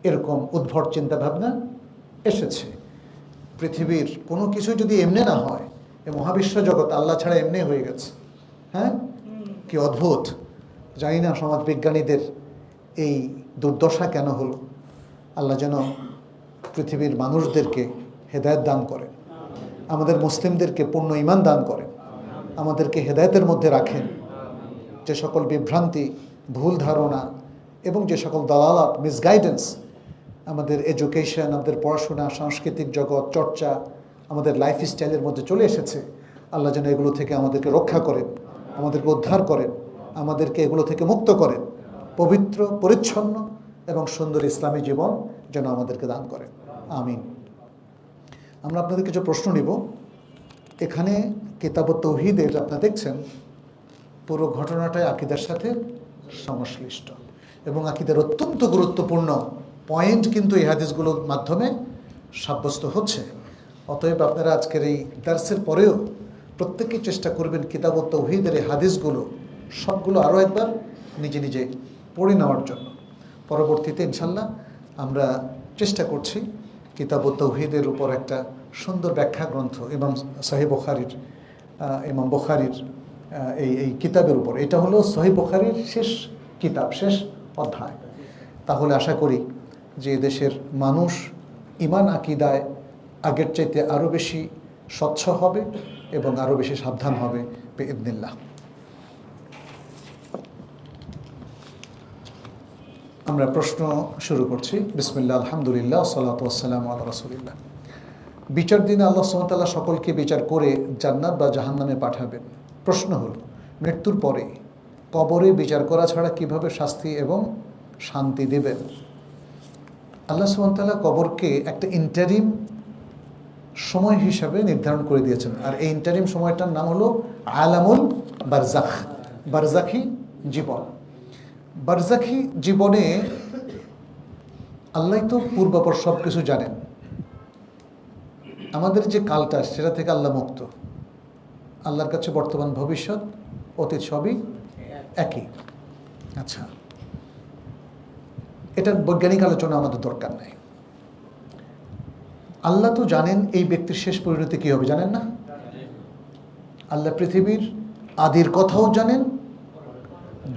এরকম উদ্ভট চিন্তাভাবনা এসেছে। পৃথিবীর কোনো কিছু যদি এমনি না হয়, এই মহাবিশ্ব জগৎ আল্লাহ ছাড়া এমনি হয়ে গেছে। হ্যাঁ, কি অদ্ভুত। জানি না সমাজবিজ্ঞানীদের এই দুর্দশা কেন হলো। আল্লাহ যেন পৃথিবীর মানুষদেরকে হেদায়েত দান করেন, আমাদের মুসলিমদেরকে পূর্ণ ঈমান দান করেন, আমাদেরকে হেদায়েতের মধ্যে রাখেন। যে সকল বিভ্রান্তি, ভুল ধারণা এবং যে সকল দালালাত, মিসগাইডেন্স আমাদের এডুকেশন, আমাদের পড়াশোনা, সাংস্কৃতিক জগৎ, চর্চা, আমাদের লাইফস্টাইলের মধ্যে চলে এসেছে, আল্লাহ যেন এগুলো থেকে আমাদেরকে রক্ষা করেন, আমাদেরকে উদ্ধার করেন, আমাদেরকে এগুলো থেকে মুক্ত করেন। পবিত্র, পরিচ্ছন্ন এবং সুন্দর ইসলামী জীবন যেন আমাদেরকে দান করেন, আমিন। আমরা আপনাদের কিছু প্রশ্ন নিব। এখানে কিতাবুত তাওহীদের আপনারা দেখছেন পুরো ঘটনাটাই আকীদার সাথে সংশ্লিষ্ট এবং আকীদার অত্যন্ত গুরুত্বপূর্ণ পয়েন্ট কিন্তু এই হাদিসগুলোর মাধ্যমে সাব্যস্ত হচ্ছে। অতএব আপনারা আজকের এই দার্সের পরেও প্রত্যেকেই চেষ্টা করবেন কিতাব ও তাওহীদের এই হাদিসগুলো সবগুলো আরও একবার নিজে নিজে পড়ে নেওয়ার জন্য। পরবর্তীতে ইনশাল্লাহ আমরা চেষ্টা করছি কিতাব ও তাওহীদের উপর একটা সুন্দর ব্যাখ্যা গ্রন্থ ইমাম সহিহ বুখারীর ইমাম বুখারীর এই কিতাবের উপর, এটা হলো সহিহ বুখারীর শেষ কিতাব, শেষ অধ্যায়। তাহলে আশা করি যে দেশের মানুষ ঈমান আকীদায় আগের চাইতে আরও বেশি স্বচ্ছ হবে এবং আরও বেশি সাবধান হবে বিইذনিল্লাহ। আমরা প্রশ্ন শুরু করছি। বিসমিল্লাহ, আলহামদুলিল্লাহ, সালাতু ওয়াসসালামু আলা রাসূলিল্লাহ। বিচার দিনে আল্লাহ সুবহানাহু ওয়া তাআলা সকলকে বিচার করে জান্নাত বা জাহান্নামে পাঠাবেন। প্রশ্ন হল, মৃত্যুর পরে কবরে বিচার করা ছাড়া কিভাবে শাস্তি এবং শান্তি দেবেন? আল্লাহ সুবহানাহু ওয়া তাআলা কবরকে একটা ইন্টারিম সময় হিসাবে নির্ধারণ করে দিয়েছেন, আর এই ইন্টারিম সময়টার নাম হলো আলামুল বারজাখ, বারজাখি জীবন। বারজাখি জীবনে আল্লাহ তো পূর্বাপর সব কিছু জানেন। আমাদের যে কালটা সেটা থেকে আল্লাহ মুক্ত। আল্লাহর কাছে বর্তমান ভবিষ্যৎ অতীত সবই একই। আচ্ছা, এটার বৈজ্ঞানিক আলোচনা আমাদের দরকার নাই। আল্লাহ তো জানেন এই ব্যক্তির শেষ পরিণতি কী হবে, জানেন না? আল্লাহ পৃথিবীর আদির কথাও জানেন,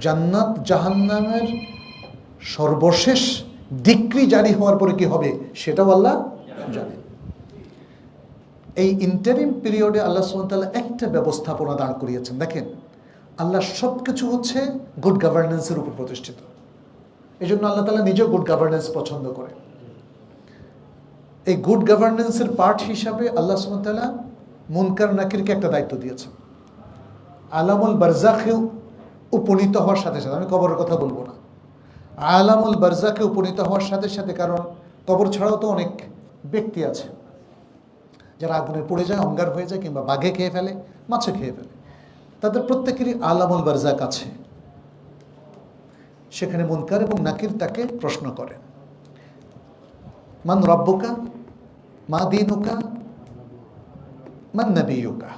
জান্নাত জাহান্নামের সর্বশেষ ডিক্রি জারি হওয়ার পরে কি হবে সেটাও আল্লাহ জানেন। এই ইন্টারিম পিরিয়ডে আল্লাহ সুবহানাহু ওয়া তাআলা একটা ব্যবস্থাপনা দাঁড় করিয়েছেন। দেখেন, আল্লাহ সব কিছু হচ্ছে গুড গভর্নেন্সের উপর প্রতিষ্ঠিত। এই জন্য আল্লাহ তাআলা নিজেও গুড গভর্নেন্স পছন্দ করেন। এই গুড গভর্নেন্সের পার্ট হিসাবে আল্লাহ সুবহানাহু ওয়া তাআলা মুনকার নাকিরকে একটা দায়িত্ব দিয়েছেন। আলামুল বারজাখে উপনীত হওয়ার সাথে সাথে, আমি কবরের কথা বলবো না, আলামুল বারজাখে উপনীত হওয়ার সাথে সাথে, কারণ কবর ছাড়াও তো অনেক ব্যক্তি আছে যারা আগুনে পড়ে যায়, অঙ্গার হয়ে যায়, কিংবা বাঘে খেয়ে ফেলে, মাছে খেয়ে ফেলে, তাদের প্রত্যেকেরই আলামুল বারজাক আছে। সেখানে মুনকার এবং নাকির তাকে প্রশ্ন করে, মান রব্বুকা, মা দীনুকা, মান নবিয়ুকা।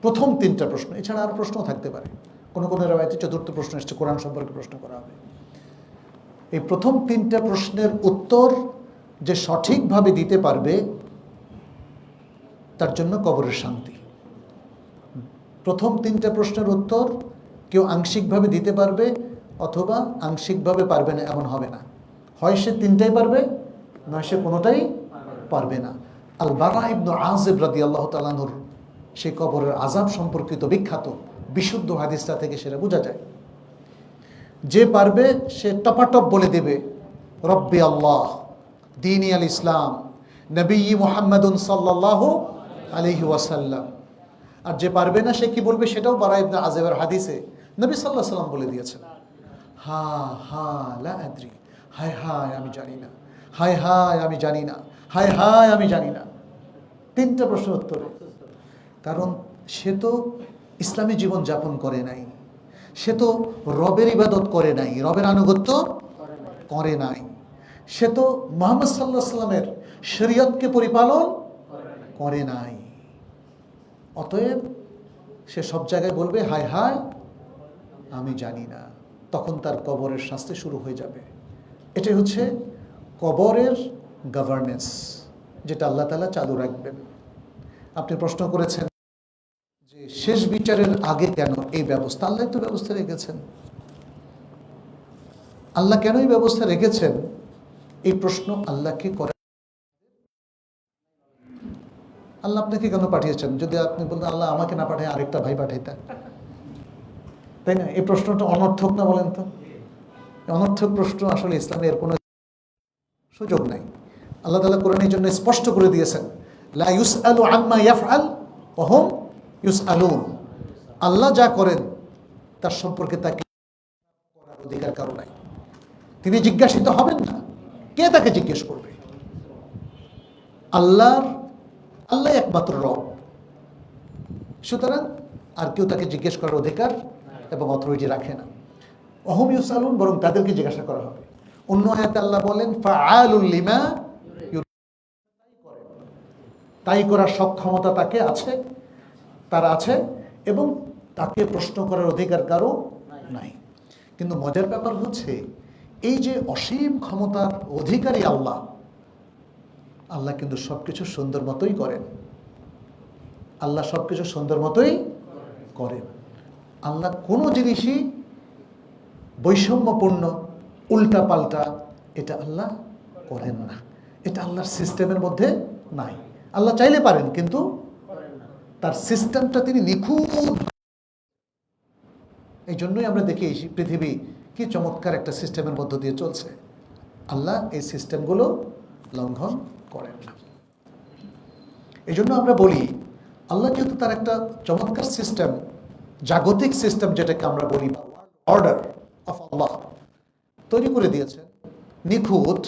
প্রথম তিনটা প্রশ্ন, এছাড়া আরও প্রশ্নও থাকতে পারে। কোনো কোনো রাওয়ায়াতে চতুর্থ প্রশ্ন এসছে, কোরআন সম্পর্কে প্রশ্ন করা হবে। এই প্রথম তিনটা প্রশ্নের উত্তর যে সঠিকভাবে দিতে পারবে তার জন্য কবরের শান্তি। প্রথম তিনটা প্রশ্নের উত্তর কেউ আংশিকভাবে দিতে পারবে অথবা আংশিকভাবে পারবে না, এমন হবে না। হয় সে তিনটাই পারবে, নয় সে কোনোটাই পারবে না। আল বারা ইবনু আযিব রাদিয়াল্লাহু তাআলা আনহুর সেই কবরের আযাব সম্পর্কিত বিখ্যাত বিশুদ্ধ হাদিসটা থেকে সেটা বোঝা যায়। যে পারবে সে টপাটপ বলে দেবে, রব্বি আল্লাহ, দীনি আল ইসলাম, নবী মুহাম্মাদুন সাল্লাল্লাহু আলাইহি ওয়াসাল্লাম। আর যে পারবে না সে কি বলবে সেটাও বারা ইবনে আযিবের হাদিসে নবী সাল্লাল্লাহু আলাইহি ওয়াসাল্লাম বলে দিয়েছেন, হা হা লা আদ্রি, হায় হায় আমি জানি না, হায় হায় আমি জানি না, হায় হায় আমি জানি না। তিনটা প্রশ্ন উত্তরে। কারণ সে তো ইসলামী জীবন যাপন করে নাই, সে তো রবের ইবাদত করে নাই, রবের আনুগত্য করে নাই, সে তো মুহাম্মদ সাল্লাল্লাহু আলাইহি ওয়াসাল্লামের শরীয়তকে পরিপালন করে নাই। অতএব সে সব জায়গায় বলবে হায় হায় আমি জানি না। তখন তার কবরের শাস্তি শুরু হয়ে যাবে। এটাই হচ্ছে কবরের গভর্নেন্স, যেটা আল্লাহ তাআলা চালু রাখবেন। আপনি প্রশ্ন করেছেন যে শেষ বিচারের আগে কেন এই ব্যবস্থা? আল্লাহ তো ব্যবস্থা রেখেছেন। আল্লাহ কেন এই ব্যবস্থা রেখেছেন এই প্রশ্ন আল্লাহকে করে। আল্লাহ আপনাকে কেন পাঠিয়েছেন? যদি আপনি বলতেন আল্লাহ আমাকে না পাঠায় আরেকটা ভাই পাঠাইতেন, তাই না? এই প্রশ্নটা অনর্থক না বলেন তো? অনর্থক প্রশ্ন আসলে ইসলামে এর কোনো সুযোগ নাই। আল্লাহ তাআলা কোরআনের জন্য স্পষ্ট করে দিয়েছেন, লা ইউসআলু আম্মা ইয়াফআল ওয়া হুম ইউসআলুন। আল্লাহ যা করেন তার সম্পর্কে তাকে করার অধিকার কারো নাই। তিনি জিজ্ঞাসিত হবেন না, কে তাকে জিজ্ঞেস করবে? আল্লাহ একমাত্র রব, সুতরাং আর কেউ তাকে জিজ্ঞেস করার অধিকার এবং অথরিটি রাখে না। ওহুম ইউসআলুন, বরং তাদেরকে জিজ্ঞাসা করা হবে। অন্য আয়াতে আল্লাহ বলেন ফাআলুল লিমা ইউরিদ, তাই করার সক্ষমতা তাকে আছে তার আছে এবং তাকে প্রশ্ন করার অধিকার কারো নাই। কিন্তু মজার ব্যাপার হচ্ছে এই যে অসীম ক্ষমতার অধিকারী আল্লাহ, আল্লাহ কিন্তু সবকিছু সুন্দর মতোই করেন। আল্লাহ সবকিছু সুন্দর মতোই করেন। আল্লাহ কোনো জিনিসই বৈষম্যপূর্ণ, উল্টা পাল্টা এটা আল্লাহ করেন না। এটা আল্লাহর সিস্টেমের মধ্যে নাই। আল্লাহ চাইলে পারেন, কিন্তু তার সিস্টেমটা তিনি নিখুঁত। এই জন্যই আমরা দেখি এই পৃথিবী কি চমৎকার একটা সিস্টেমের মধ্য দিয়ে চলছে। আল্লাহ এই সিস্টেমগুলো লঙ্ঘন করেন না। এই জন্য আমরা বলি আল্লাহ যেহেতু তার একটা চমৎকার সিস্টেম, জাগতিক সিস্টেম যেটাকে আমরা বলি অর্ডার অফ আল্লাহ তৈরি করে দিয়েছেন নিখুঁত,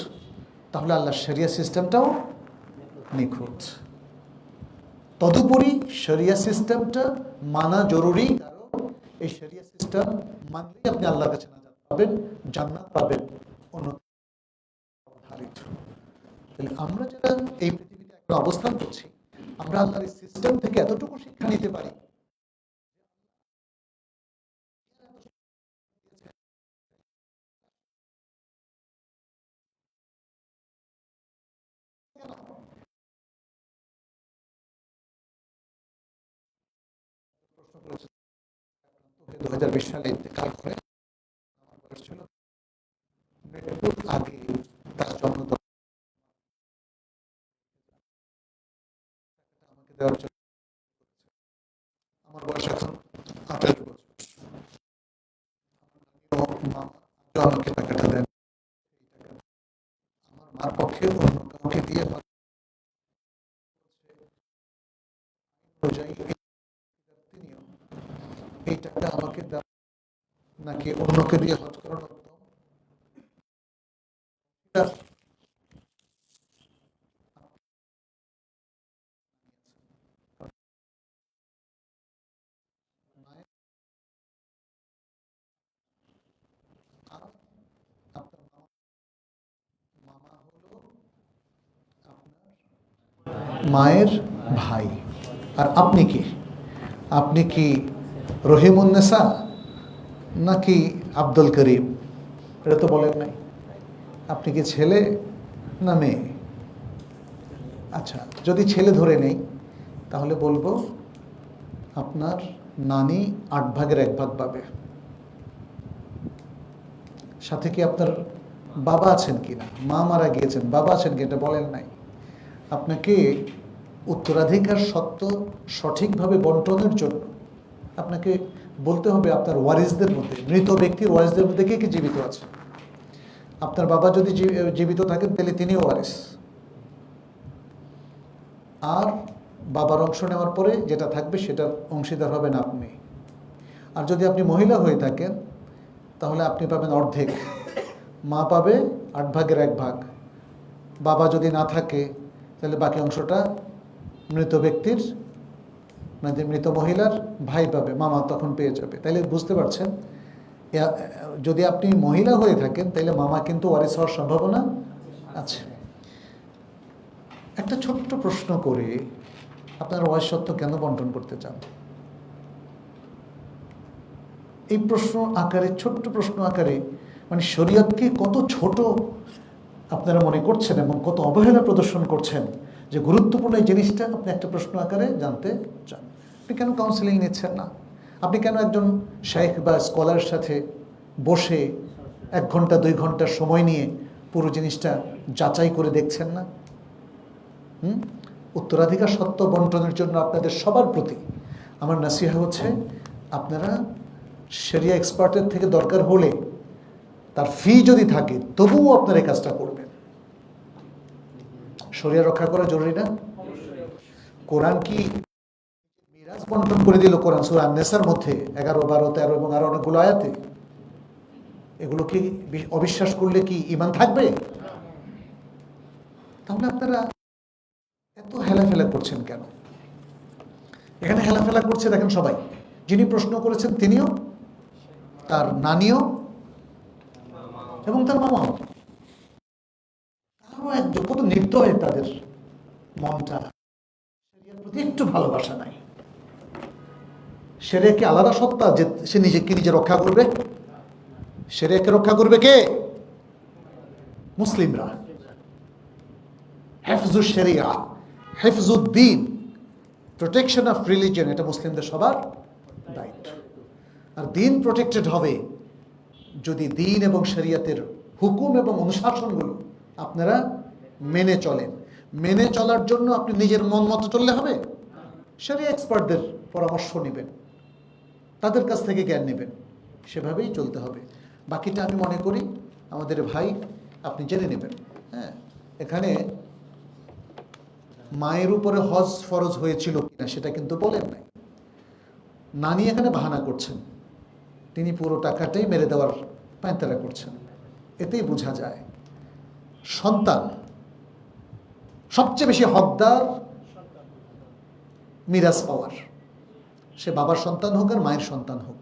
তাহলে আল্লাহর শরিয়া সিস্টেমটাও নিখুঁত। তদুপরি শরিয়া সিস্টেমটা মানা জরুরি, কারণ এই শরিয়া সিস্টেম মানলেই আপনি আল্লাহর কাছে নাজাত পাবেন, জান্নাত পাবেন, অনধারিত। তাহলে আমরা যারা এই পৃথিবীতে একটা অবস্থান করছি, আমরা আল্লাহর এই সিস্টেম থেকে এতটুকু শিক্ষা নিতে পারি প্রশ্ন করেছে 2020 সালে ইন্তেকাল করে, আমার বয়স ছিল মৃত্যুর আগে তার জন্ম আমাকে দেওয়ার জন্য। আমার বয়স এখন 28 বছর। মা আমাকে টাকাটা দেন, আমার মার পক্ষে অন্য কাউকে দিয়ে অনুযায়ী তিনিও এই টাকা আমাকে দেন নাকি অন্যকে দিয়ে হজ করানো উত্তম? আপনার মামা হলো আপনার মায়ের ভাই, আর আপনি কি? আপনি কি রহিমুন্নেসা নাকি আব্দুল করিম? এটা তো বলেন নাই। আপনি কি ছেলে না মেয়ে? আচ্ছা, যদি ছেলে ধরে নেই তাহলে বলবো আপনার নানি 8 ভাগের 1 ভাগ পাবে। সাথে কি আপনার বাবা আছেন কি না? মা মারা গিয়েছেন, বাবা আছেন কি? এটা বলেন নাই। আপনাকে উত্তরাধিকার সত্ত্ব সঠিকভাবে বন্টনের জন্য আপনাকে বলতে হবে আপনার ওয়ারিসদের মধ্যে, মৃত ব্যক্তির ওয়ারিসদের মধ্যে কে কে জীবিত আছে। আপনার বাবা যদি জীবিত থাকেন তাহলে তিনিও ওয়ারিস, আর বাবার অংশ নেওয়ার পরে যেটা থাকবে সেটার অংশীদার হবেন আপনি। আর যদি আপনি মহিলা হয়ে থাকেন তাহলে আপনি পাবেন অর্ধেক, মা পাবে 8 ভাগের 1 ভাগ, বাবা যদি না থাকে তাহলে বাকি অংশটা মৃত ব্যক্তির, মানে মৃত মহিলার ভাই পাবে, মামা তখন পেয়ে যাবে। তাইলে বুঝতে পারছেন, যদি আপনি মহিলা হয়ে থাকেন তাহলে মামা কিন্তু ওয়ারিস হওয়ার সম্ভাবনা আছে। একটা ছোট্ট প্রশ্ন করে আপনার ওয়ারিসত্ব কেন বন্টন করতে চান? এই প্রশ্ন আকারে, ছোট্ট প্রশ্ন আকারে, মানে শরীয়তকে কত ছোট আপনারা মনে করছেন এবং কত অবহেলা প্রদর্শন করছেন যে গুরুত্বপূর্ণ এই জিনিসটা আপনি একটা প্রশ্ন আকারে জানতে চান। আপনি কেন কাউন্সেলিং নিচ্ছেন না? আপনি কেন একজন শাইখ বা স্কলারের সাথে বসে 1 ঘন্টা 2 ঘন্টা সময় নিয়ে পুরো জিনিসটা যাচাই করে দেখছেন না? উত্তরাধিকার সত্ত্ব বন্টনের জন্য আপনাদের সবার প্রতি আমার নাসিহা হচ্ছে, আপনারা শরিয়া এক্সপার্টের থেকে দরকার হলে তার ফি যদি থাকে তবুও আপনারা এই কাজটা করবেন। শরিয়া রক্ষা করা জরুরি না? কোরআন কি মিরাজ বন্টন করে দিল? কোরআন সূরা আন-নিসার মধ্যে 11, 12, 13 এবং আরো অনেকগুলো আয়াতে। এগুলো কি অবিশ্বাস করলে কি ঈমান থাকবে? তাহলে আপনারা এত হেলাফেলা করছেন কেন? এখানে হেলাফেলা করছে দেখেন সবাই। যিনি প্রশ্ন করেছেন তিনিও, তার নানিও এবং তার মামাও। আরো একজন, কত নির্দয় তাদের মনটা, শরিয়ার প্রতি একটু ভালোবাসা নাই। শরিয়া কি আলাদা সত্তা যে সে নিজেকে নিজে রক্ষা করবে? শরিয়াকে রক্ষা করবে কে? মুসলিমরা। হেফজুল শরিয়া, হেফজুদ্দিন, প্রোটেকশন অফ রিলিজিয়ন, এটা মুসলিমদের সবার দায়িত্ব। আর দিন প্রোটেক্টেড হবে যদি দিন এবং শরিয়াতের হুকুম এবং অনুশাসনগুলো আপনারা মেনে চলেন। মেনে চলার জন্য আপনি নিজের মন মতো চললে হবে? শরিয়া এক্সপার্টদের পরামর্শ নেবেন, তাদের কাছ থেকে জ্ঞান নেবেন, সেভাবেই চলতে হবে। বাকিটা আমি মনে করি আমাদের ভাই আপনি জেনে নেবেন। হ্যাঁ, এখানে মায়ের উপরে হজ ফরজ হয়েছিল কিনা সেটা কিন্তু বলেন নাই। নানি এখানে বাহানা করছেন, তিনি পুরো টাকাটাই মেরে দেওয়ার পায়তারা করছেন। এতেই বোঝা যায় সন্তান সবচেয়ে বেশি হকদার মিরাজ পাওয়ার, সে বাবার সন্তান হোক আর মায়ের সন্তান হোক।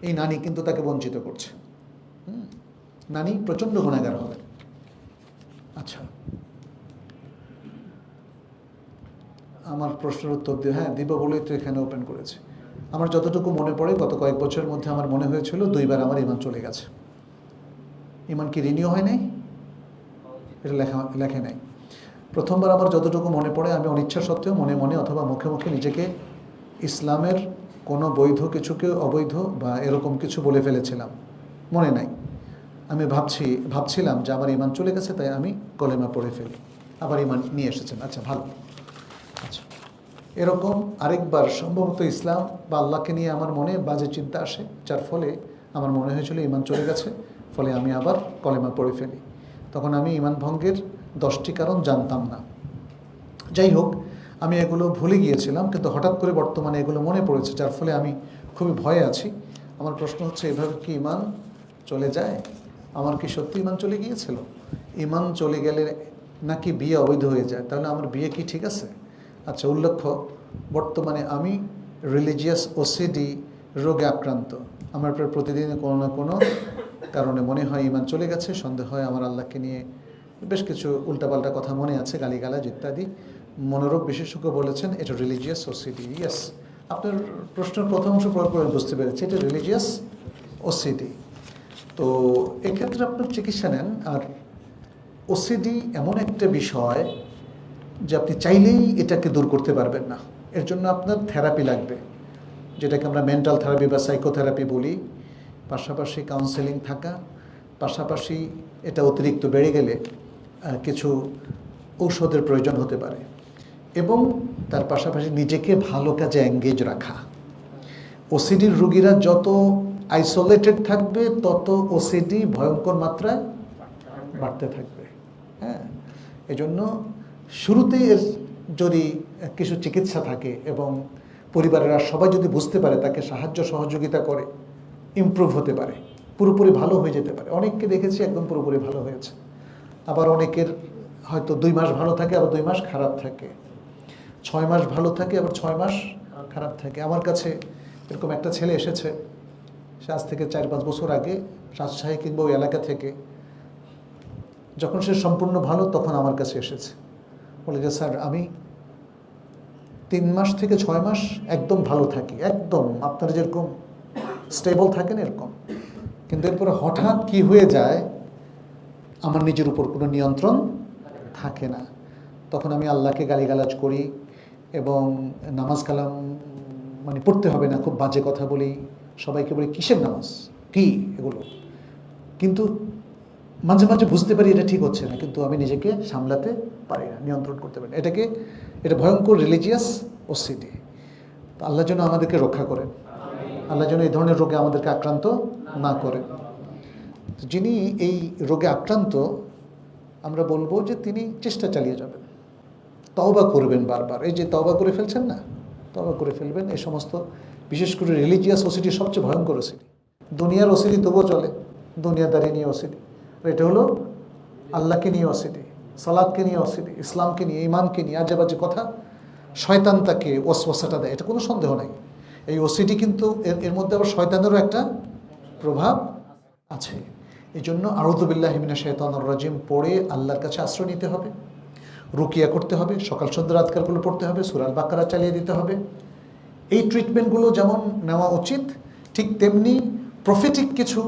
এই নানি কিন্তু তাকে বঞ্চিত করছে। নানি প্রচন্ড গুণাগার হবে। আচ্ছা, আমার প্রশ্নের উত্তর দিয়ে হ্যাঁ দিব বলেই তো এখানে ওপেন করেছি। আমার যতটুকু মনে পড়ে গত কয়েক বছরের মধ্যে আমার মনে হয়েছিল 2বার আমার ইমান চলে গেছে। ইমান কি রিনিউ হয় নাই? এটা লেখে নাই। প্রথমবার আমার যতটুকু মনে পড়ে আমি অনিচ্ছা সত্ত্বেও মনে মনে অথবা মুখে মুখে নিজেকে ইসলামের কোনো বৈধ কিছুকে অবৈধ বা এরকম কিছু বলে ফেলেছিলাম, মনে নাই। আমি ভাবছিলাম যে আমার ইমান চলে গেছে, তাই আমি কলেমা পড়ে ফেলি। আবার ইমান নিয়ে এসেছেন, আচ্ছা ভালো। আচ্ছা, এরকম আরেকবার সম্ভবত ইসলাম বা আল্লাহকে নিয়ে আমার মনে বাজে চিন্তা আসে, যার ফলে আমার মনে হয়েছিল ইমান চলে গেছে, ফলে আমি আবার কলেমা পড়ে ফেলি। তখন আমি ইমান ভঙ্গের 10টি কারণ জানতাম না। যাই হোক, আমি এগুলো ভুলে গিয়েছিলাম, কিন্তু হঠাৎ করে বর্তমানে এগুলো মনে পড়েছে, যার ফলে আমি খুবই ভয়ে আছি। আমার প্রশ্ন হচ্ছে, এভাবে কি ইমান চলে যায়? আমার কি সত্যি ইমান চলে গিয়েছিল? ইমান চলে গেলে নাকি বিয়ে অবৈধ হয়ে যায়? তাহলে আমার বিয়ে কি ঠিক আছে? আচ্ছা, উল্লেখ্য বর্তমানে আমি রিলিজিয়াস ওসিডি রোগে আক্রান্ত। আমার প্রায় প্রতিদিন কোনো না কোনো কারণে মনে হয় ইমান চলে গেছে, সন্দেহ হয় আমার আল্লাহকে নিয়ে বেশ কিছু উল্টাপাল্টা কথা মনে আছে, গালিগালাজ ইত্যাদি। মনোরোগ বিশেষজ্ঞ বলেছেন এটা রিলিজিয়াস ওসিডি। ইয়েস, আপনার প্রশ্নের প্রথম অংশ প্রয়োগ করে বুঝতে পেরেছি এটা রিলিজিয়াস ওসিডি। তো এক্ষেত্রে আপনার চিকিৎসা নেন। আর ওসিডি এমন একটা বিষয় যে আপনি চাইলেই এটাকে দূর করতে পারবেন না। এর জন্য আপনার থেরাপি লাগবে, যেটাকে আমরা মেন্টাল থেরাপি বা সাইকোথেরাপি বলি, পাশাপাশি কাউন্সেলিং থাকা, পাশাপাশি এটা অতিরিক্ত বেড়ে গেলে কিছু ঔষধের প্রয়োজন হতে পারে, এবং তার পাশাপাশি নিজেকে ভালো কাজে এঙ্গেজ রাখা। ওসিডির রোগীরা যত আইসোলেটেড থাকবে তত ওসিডি ভয়ঙ্কর মাত্রায় বাড়তে থাকবে। হ্যাঁ, এজন্য শুরুতেই এর যদি কিছু চিকিৎসা থাকে এবং পরিবারের সবাই যদি বুঝতে পারে, তাকে সাহায্য সহযোগিতা করে, ইমপ্রুভ হতে পারে, পুরোপুরি ভালো হয়ে যেতে পারে। অনেককে দেখেছি একদম পুরোপুরি ভালো হয়েছে, আবার অনেকের হয়তো 2 মাস ভালো থাকে, আবার 2 মাস খারাপ থাকে, 6 মাস ভালো থাকে, আবার 6 মাস খারাপ থাকে। আমার কাছে এরকম একটা ছেলে এসেছে, সে আজ থেকে 4-5 বছর আগে রাজশাহী কিংবা ওই এলাকা থেকে। যখন সে সম্পূর্ণ ভালো তখন আমার কাছে এসেছে, বলে যে স্যার আমি 3 মাস থেকে 6 মাস একদম ভালো থাকি, একদম আপনারা যেরকম স্টেবল থাকেন এরকম, কিন্তু এরপরে হঠাৎ কি হয়ে যায় আমার নিজের উপর কোনো নিয়ন্ত্রণ থাকে না। তখন আমি আল্লাহকে গালিগালাজ করি এবং নামাজ কালাম মানে পড়তে হবে না, খুব বাজে কথা বলি, সবাইকে বলি কিসের নামাজ কি এগুলো, কিন্তু মাঝে মাঝে বুঝতে পারি এটা ঠিক হচ্ছে না, কিন্তু আমি নিজেকে সামলাতে পারি না, নিয়ন্ত্রণ করতে পারি না। এটা ভয়ঙ্কর রিলিজিয়াস ওসিডি। তো আল্লাহ যেন আমাদেরকে রক্ষা করেন, আল্লাহ যেন এই ধরনের রোগে আমাদেরকে আক্রান্ত না করেন। যিনি এই রোগে আক্রান্ত, আমরা বলবো যে তিনি চেষ্টা চালিয়ে যাবেন, তওবা করবেন বারবার। এই যে তওবা করে ফেলছেন না, তওবা করে ফেলবেন। এই সমস্ত বিশেষ করে রিলিজিয়াস ওসিডি সবচেয়ে ভয়ঙ্কর ওসিডি। দুনিয়ার ওসিডি তবুও চলে, দুনিয়াদারি নিয়ে ওসিডি, এটা হলো আল্লাহকে নিয়ে ওসিডি, সালাদকে নিয়ে ওসিডি, ইসলামকে নিয়ে, ইমানকে নিয়ে আজে বাজে কথা, শয়তান তাকে ওয়াসওয়াসাটা দেয়, এটা কোনো সন্দেহ নাই। এই ওসিডি কিন্তু এর মধ্যে আবার শয়তানেরও একটা প্রভাব আছে। এই জন্য আউযু বিল্লাহি মিনাশ শাইতানির রাজিম পড়ে আল্লাহর কাছে আশ্রয় নিতে হবে, রুকিয়া করতে হবে, সকাল সন্ধ্যার আজকারগুলো পড়তে হবে, সূরা আল বাকারা চালিয়ে দিতে হবে, এই ট্রিটমেন্টগুলো যেমন নেওয়া উচিত, ঠিক তেমনি প্রফেটিক কিছু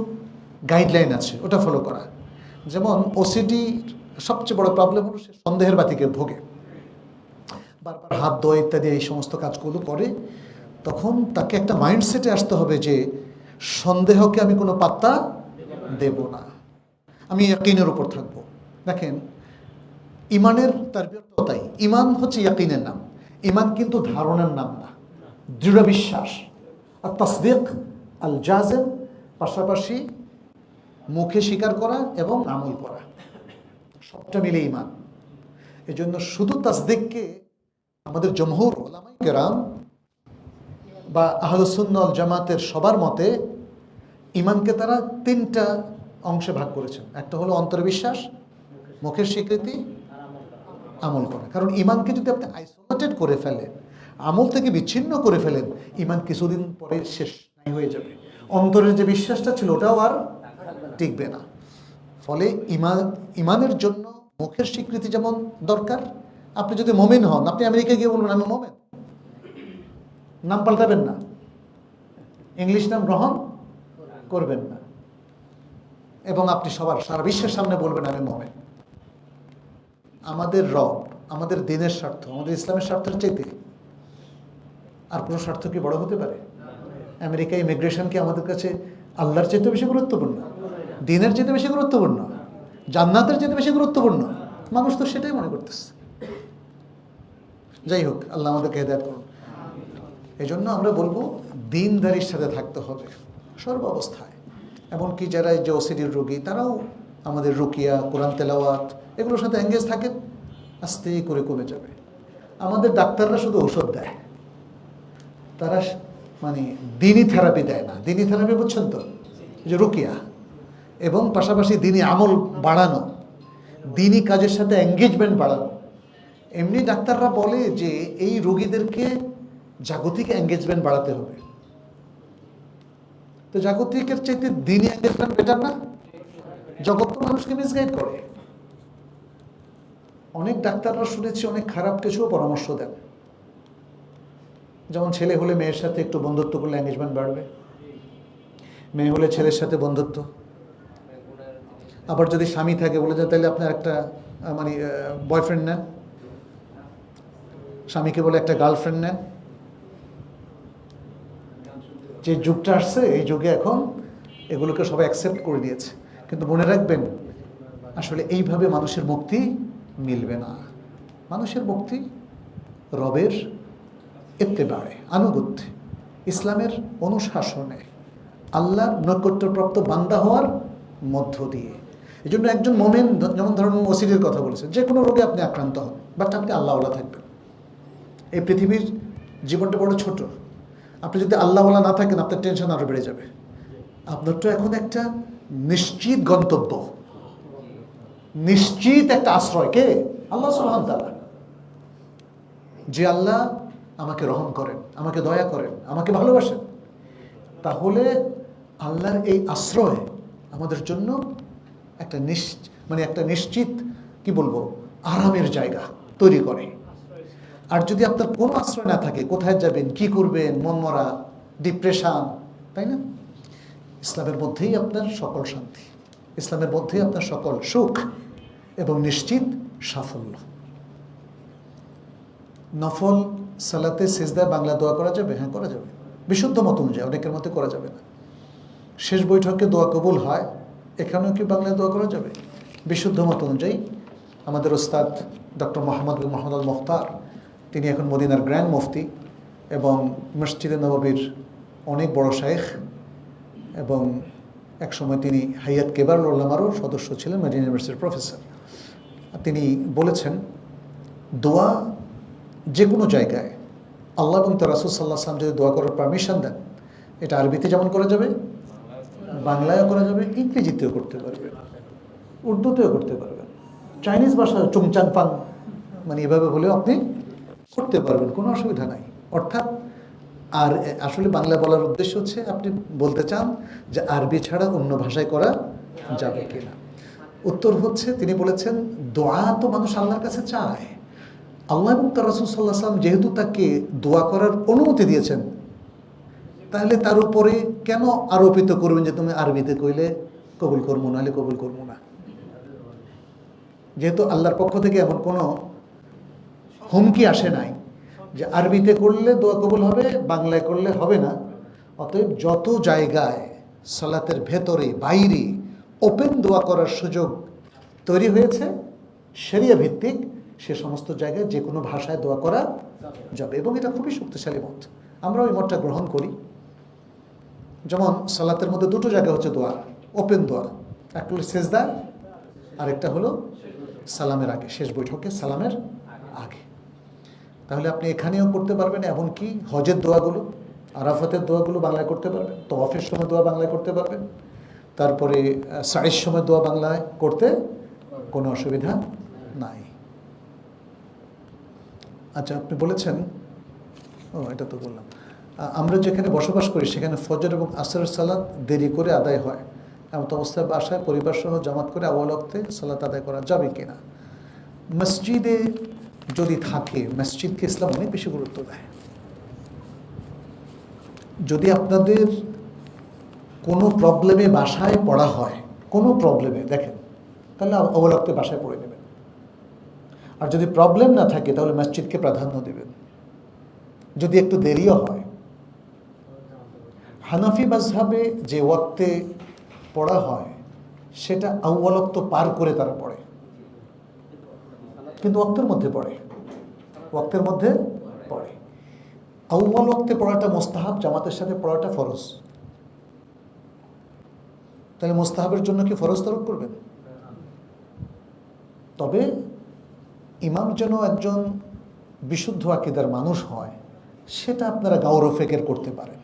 গাইডলাইন আছে, ওটা ফলো করা। যেমন ওসিডি সবচেয়ে বড় প্রবলেম হলো সে সন্দেহের বাতিকে ভোগে, বারবার হাত ধোয় ইত্যাদি এই সমস্ত কাজগুলো করে। তখন তাকে একটা মাইন্ডসেটে আসতে হবে যে সন্দেহকে আমি কোনো পাত্তা দেব না, আমি ইয়াকিনের উপর থাকবো। দেখেন, ইমানের তারবিয়তও তাই। ইমান হচ্ছে ইয়াকিনের নাম, ইমান কিন্তু ধারণার নাম না, দৃঢ় বিশ্বাস। আর তাসদিক আল জাজেম, পাশাপাশি মুখে স্বীকার করা এবং আমল করা, সবটা মিলে ইমান। এই জন্য শুধু তাসদিককে আমাদের জমহুর উলামায়ে কেরাম বা আহলুস সুন্নাহ ওয়াল জামাতের সবার মতে ইমানকে তারা তিনটা অংশে ভাগ করেছেন। একটা হলো অন্তরে বিশ্বাস, মুখের স্বীকৃতি, আমল করা। কারণ ইমানকে যদি আপনি আইসোলেটেড করে ফেলেন, আমল থেকে বিচ্ছিন্ন করে ফেলেন, ইমান কিছুদিন পরে শেষ নাই হয়ে যাবে। অন্তরের যে বিশ্বাসটা ছিল ওটাও আর টিকবে না। ফলে ইমানের জন্য মুখের স্বীকৃতি যেমন দরকার। আপনি যদি মোমেন হন, আপনি আমেরিকা গিয়ে বলবেন আমি মোমেন, নাম পাল্টাবেন না, ইংলিশ নাম গ্রহণ করবেন না, এবং আপনি সারা বিশ্বের সামনে বলবেন আমি মোমেন। আমাদের রব, আমাদের দিনের স্বার্থ, আমাদের ইসলামের স্বার্থের চাইতে আর কোনো স্বার্থ কি বড় হতে পারে? আমেরিকা ইমিগ্রেশন কি আমাদের কাছে আল্লাহর চাইতে বেশি গুরুত্বপূর্ণ, দিনের চাইতে বেশি গুরুত্বপূর্ণ, জান্নাতের চাইতে বেশি গুরুত্বপূর্ণ? মানুষ তো সেটাই মনে করতেছে। যাই হোক, আল্লাহ আমাদেরকে হেদায়েত করুন। এই জন্য আমরা বলবো দিনদারির সাথে থাকতে হবে সর্ব অবস্থায়। এমনকি যারা যে ওসিডির রোগী, তারাও আমাদের রুকিয়া, কোরআন তেলাওয়াত এগুলোর সাথে এঙ্গেজ থাকেন, আস্তে করে কমে যাবে। আমাদের ডাক্তাররা শুধু ঔষধ দেয়, তারা মানে দিনই থেরাপি দেয় না। দিনই থেরাপি বুঝছেন তো, যে রুকিয়া, এবং পাশাপাশি দিনই আমল বাড়ানো, দিনই কাজের সাথে এঙ্গেজমেন্ট বাড়ানো। এমনি ডাক্তাররা বলে যে এই রোগীদেরকে জাগতিক এঙ্গেজমেন্ট বাড়াতে হবে। তো জাগতিকের চাইতে দিনই এঙ্গেজমেন্ট বেটার না? জগৎ তো মানুষকে মিসগাইড করে। অনেক ডাক্তাররা শুনেছি অনেক খারাপ কিছুও পরামর্শ দেন। যেমন ছেলে হলে মেয়ের সাথে একটু বন্ধুত্ব করলে এঙ্গেজমেন্ট বাড়বে, মেয়ে হলে ছেলের সাথে বন্ধুত্ব। আবার যদি স্বামী থাকে বলে যায় তাহলে আপনার একটা মানে বয়ফ্রেন্ড নেন, স্বামীকে বলে একটা গার্লফ্রেন্ড নেন। যে যুগটা আসছে এই যুগে এখন এগুলোকে সবাই অ্যাকসেপ্ট করে দিয়েছে। কিন্তু মনে রাখবেন, আসলে এইভাবে মানুষের মুক্তি মিলবে না। মানুষের মুক্তি রবের ইত্তেবায়ে, আনুগত্যে, ইসলামের অনুশাসনে, আল্লাহর নৈকট্যপ্রাপ্ত বান্দা হওয়ার মধ্য দিয়ে। এই জন্য একজন মোমেন, যেমন ধরুন ওসিডির কথা বলেছে, যে কোনো রোগে আপনি আক্রান্ত হন, বাট আপনি আল্লাহওয়ালা থাকবেন। এই পৃথিবীর জীবনটা বড় ছোট, আপনি যদি আল্লাহওয়ালা না থাকেন আপনার টেনশন আরও বেড়ে যাবে। আপনার তো এখন একটা নিশ্চিত গন্তব্য, নিশ্চিত একটা আশ্রয়, কে? আল্লাহ সুবহানাহু ওয়া তাআলা। যে আল্লাহ আমাকে রহম করেন, আমাকে দয়া করেন, আমাকে ভালোবাসেন, তাহলে আল্লাহর এই আশ্রয় আমাদের জন্য একটা একটা নিশ্চিত কি বলবো আরামের জায়গা তৈরি করে। আর যদি আপনার কোনো আশ্রয় না থাকে, কোথায় যাবেন, কি করবেন, মনমরা, ডিপ্রেশন, তাই না? ইসলামের মধ্যেই আপনার সকল শান্তি, ইসলামের মধ্যেই আপনার সকল সুখ এবং নিশ্চিত সাফল্য। নফল সালাতে সিজদায় বাংলা দোয়া করা যাবে? হ্যাঁ, করা যাবে, বিশুদ্ধ মত অনুযায়ী। অনেকের মতে করা যাবে না। শেষ বৈঠকে দোয়া কবুল হয়, এখানেও কি বাংলায় দোয়া করা যাবে? বিশুদ্ধ মত অনুযায়ী। আমাদের ওস্তাদ ডক্টর মোহাম্মদ বিন মোহাম্মদ আল মুখতার, তিনি এখন মদিনার গ্র্যান্ড মুফতি এবং মসজিদে নববীর অনেক বড় শায়েখ, এবং একসময় তিনি হাইয়াত কেবারুল উলামারও সদস্য ছিলেন, মদিনা ইউনিভার্সিটির প্রফেসর। তিনি বলেছেন, দোয়া যে কোনো জায়গায় আল্লাহ এবং তার রাসূল সাল্লাল্লাহু আলাইহি ওয়াসাল্লাম যদি দোয়া করার পারমিশন দেন, এটা আরবিতে যেমন করা যাবে, বাংলায়ও করা যাবে, ইংরেজিতেও করতে পারবেন, উর্দুতেও করতে পারবেন, চাইনিজ ভাষায় চুংচাং পাং মানে এভাবে বলেও আপনি করতে পারবেন, কোনো অসুবিধা নাই। অর্থাৎ আর আসলে বাংলা বলার উদ্দেশ্য হচ্ছে আপনি বলতে চান যে আরবি ছাড়া অন্য ভাষায় করা যাবে কিনা। উত্তর হচ্ছে, তিনি বলেছেন দোয়া তো মানুষ আল্লাহর কাছে চায়, আল্লাহ এবং তার রাসূল সাল্লাল্লাহু আলাইহি ওয়াসাল্লাম যেহেতু তাকে দোয়া করার অনুমতি দিয়েছেন, তাহলে তার উপরে কেন আরোপিত করবেন যে তুমি আরবিতে কইলে কবুল করবো, নাহলে কবুল করবো না? যেহেতু আল্লাহর পক্ষ থেকে এমন কোনো হুমকি আসে নাই যে আরবিতে করলে দোয়া কবুল হবে, বাংলায় করলে হবে না। অতএব যত জায়গায় সালাতের ভেতরে বাইরে ওপেন দোয়া করার সুযোগ তৈরি হয়েছে শরিয়া ভিত্তিক, সে সমস্ত জায়গায় যে কোনো ভাষায় দোয়া করা যাবে, এবং এটা খুবই শক্তিশালী মত। আমরা ওই মতটা গ্রহণ করি। যেমন সালাতের মধ্যে দুটো জায়গা হচ্ছে দোয়া, ওপেন দোয়া, একটা হলো সেজদা, আরেকটা হলো সালামের আগে, শেষ বৈঠকে সালামের আগে। তাহলে আপনি এখানেও করতে পারবেন, এমনকি হজের দোয়াগুলো, আরাফাতের দোয়াগুলো বাংলায় করতে পারবেন, তওয়াফের সময় দোয়া বাংলায় করতে পারবেন, তারপরে সাইয়ের সময় দোয়া বাংলায় করতে কোনো অসুবিধা নাই। আচ্ছা, আপনি বলেছেন, এটা তো বললাম, আমরা যেখানে বসবাস করি সেখানে ফজর এবং আসরের সালাত দেরি করে আদায় হয়, এমন অবস্থায় বাসায় পরিবার সহ জামাত করে আউয়াল ওয়াক্তে সালাত আদায় করা যাবে কিনা? মসজিদে যদি থাকে, মসজিদকে ইসলাম অনেক বেশি গুরুত্ব দেয়। যদি আপনাদের কোনো প্রবলেমে বাসায় পড়া হয়, কোনো প্রবলেমে দেখেন, তাহলে আউয়াল ওয়াক্তে বাসায় পড়ে নেবেন। আর যদি প্রবলেম না থাকে তাহলে মসজিদকে প্রাধান্য দেবেন, যদি একটু দেরিও হয়। হানাফি মাযহাবে যে ওয়াক্তে পড়া হয় সেটা আউয়াল ওয়াক্ত পার করে তারা পড়ে, কিন্তু ওয়াক্তের মধ্যে পড়ে, ওয়াক্তের মধ্যে পড়ে। আউয়াল ওয়াক্তে পড়াটা মুস্তাহাব, জামাতের সাথে পড়াটা ফরজ। তাহলে মুস্তাহাবের জন্য কি ফরজ তরক করবেন? তবে ইমাম যেন একজন বিশুদ্ধ আকীদার মানুষ হয়, সেটা আপনারা গাওর ফিকির করতে পারেন।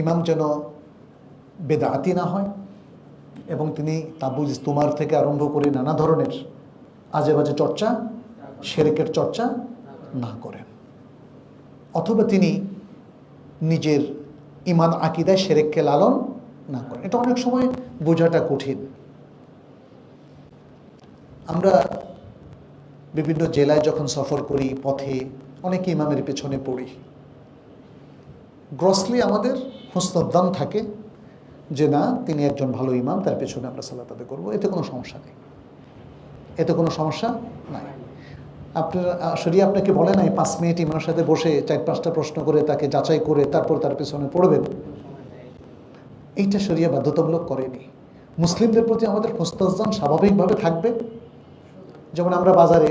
ইমাম যেন বেদাতি না হয় এবং তিনি তাবুজ ইস্তুমার থেকে আরম্ভ করে নানা ধরনের আজে বাজে চর্চা, শিরকের চর্চা না করেন, অথবা তিনি নিজের ইমান আকীদায় শিরককে লালন না করেন। এটা অনেক সময় বোঝাটা কঠিন। আমরা বিভিন্ন জেলায় যখন সফর করি, পথে অনেক ইমামের পেছনে পড়ি, গ্রসলি আমাদের হুসনুদ্দান থাকে যে না, তিনি একজন ভালো ইমাম, তার পেছনে আমরা সালাত আদায় করবো, এতে কোনো সমস্যা নেই, এতে কোনো সমস্যা নাই। আপনার শরীয়ত আপনাকে বলে নাই 5 মিনিট ইমামের সাথে বসে 4-5টা প্রশ্ন করে তাকে যাচাই করে তারপর তার পেছনে পড়বেন, এইটা শরীয়ত বাধ্যতামূলক করেনি। মুসলিমদের প্রতি আমাদের হুসনুদ্দান স্বাভাবিকভাবে থাকবে। যেমন আমরা বাজারে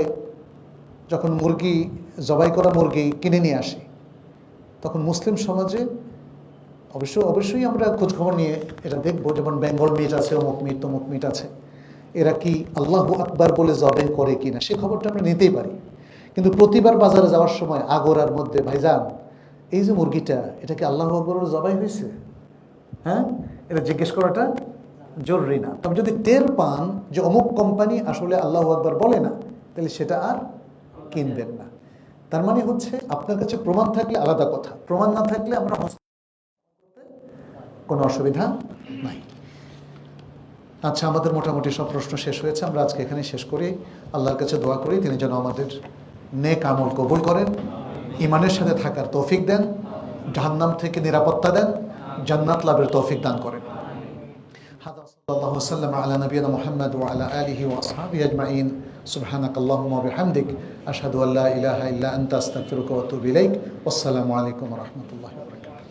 যখন মুরগি, জবাই করা মুরগি কিনে নিয়ে আসি, তখন মুসলিম সমাজে অবশ্যই আমরা খোঁজখবর নিয়ে এটা দেখবো, যেমন বেঙ্গল মিট আছে, অমুক মিট তমুক মিট আছে, এরা কি আল্লাহু আকবার বলে জবাই করে কিনা সে খবরটা আমরা নিতেই পারি। কিন্তু প্রতিবার বাজারে যাওয়ার সময় আগোরার মধ্যে, ভাইজান এই যে মুরগিটা, এটা কি আল্লাহু আকবার বলে জবাই হয়েছে? হ্যাঁ, এটা জিজ্ঞেস করাটা জরুরি না। তবে যদি টের পান যে অমুক কোম্পানি আসলে আল্লাহু আকবার বলে না, তাহলে সেটা আর কিনবেন না। তার মানে হচ্ছে আপনার কাছে প্রমাণ থাকলে আলাদা কথা, প্রমাণ না থাকলে আমরা কোনো অসুবিধা নাই। আচ্ছা, আমাদের মোটামুটি সব প্রশ্ন শেষ হয়েছে, আমরা আজকে এখানে শেষ করি। আল্লাহর কাছে দোয়া করি তিনি যেন আমাদের নেক আমল কবুল করেন, ইমানের সাথে থাকার তৌফিক দেন, জাহান্নাম থেকে নিরাপত্তা দেন, জান্নাত লাভের তৌফিক দান করেন। সাল্লাল্লাহু ওয়াসাল্লাম আলা নবিয়িনা মুহাম্মদ ওয়া আলা আলিহি ওয়া আসহাবিহি আজমাইন। সুবহানাকাল্লাহুম্মা ওয়া বিহামদিক, আশহাদু আল্লা ইলাহা ইল্লা আনতা আস্তাগফিরুকা ওয়া আতুবু ইলাইক। ওয়াসসালামু আলাইকুম ওয়া রাহমাতুল্লাহি ওয়া বারাকাতুহু।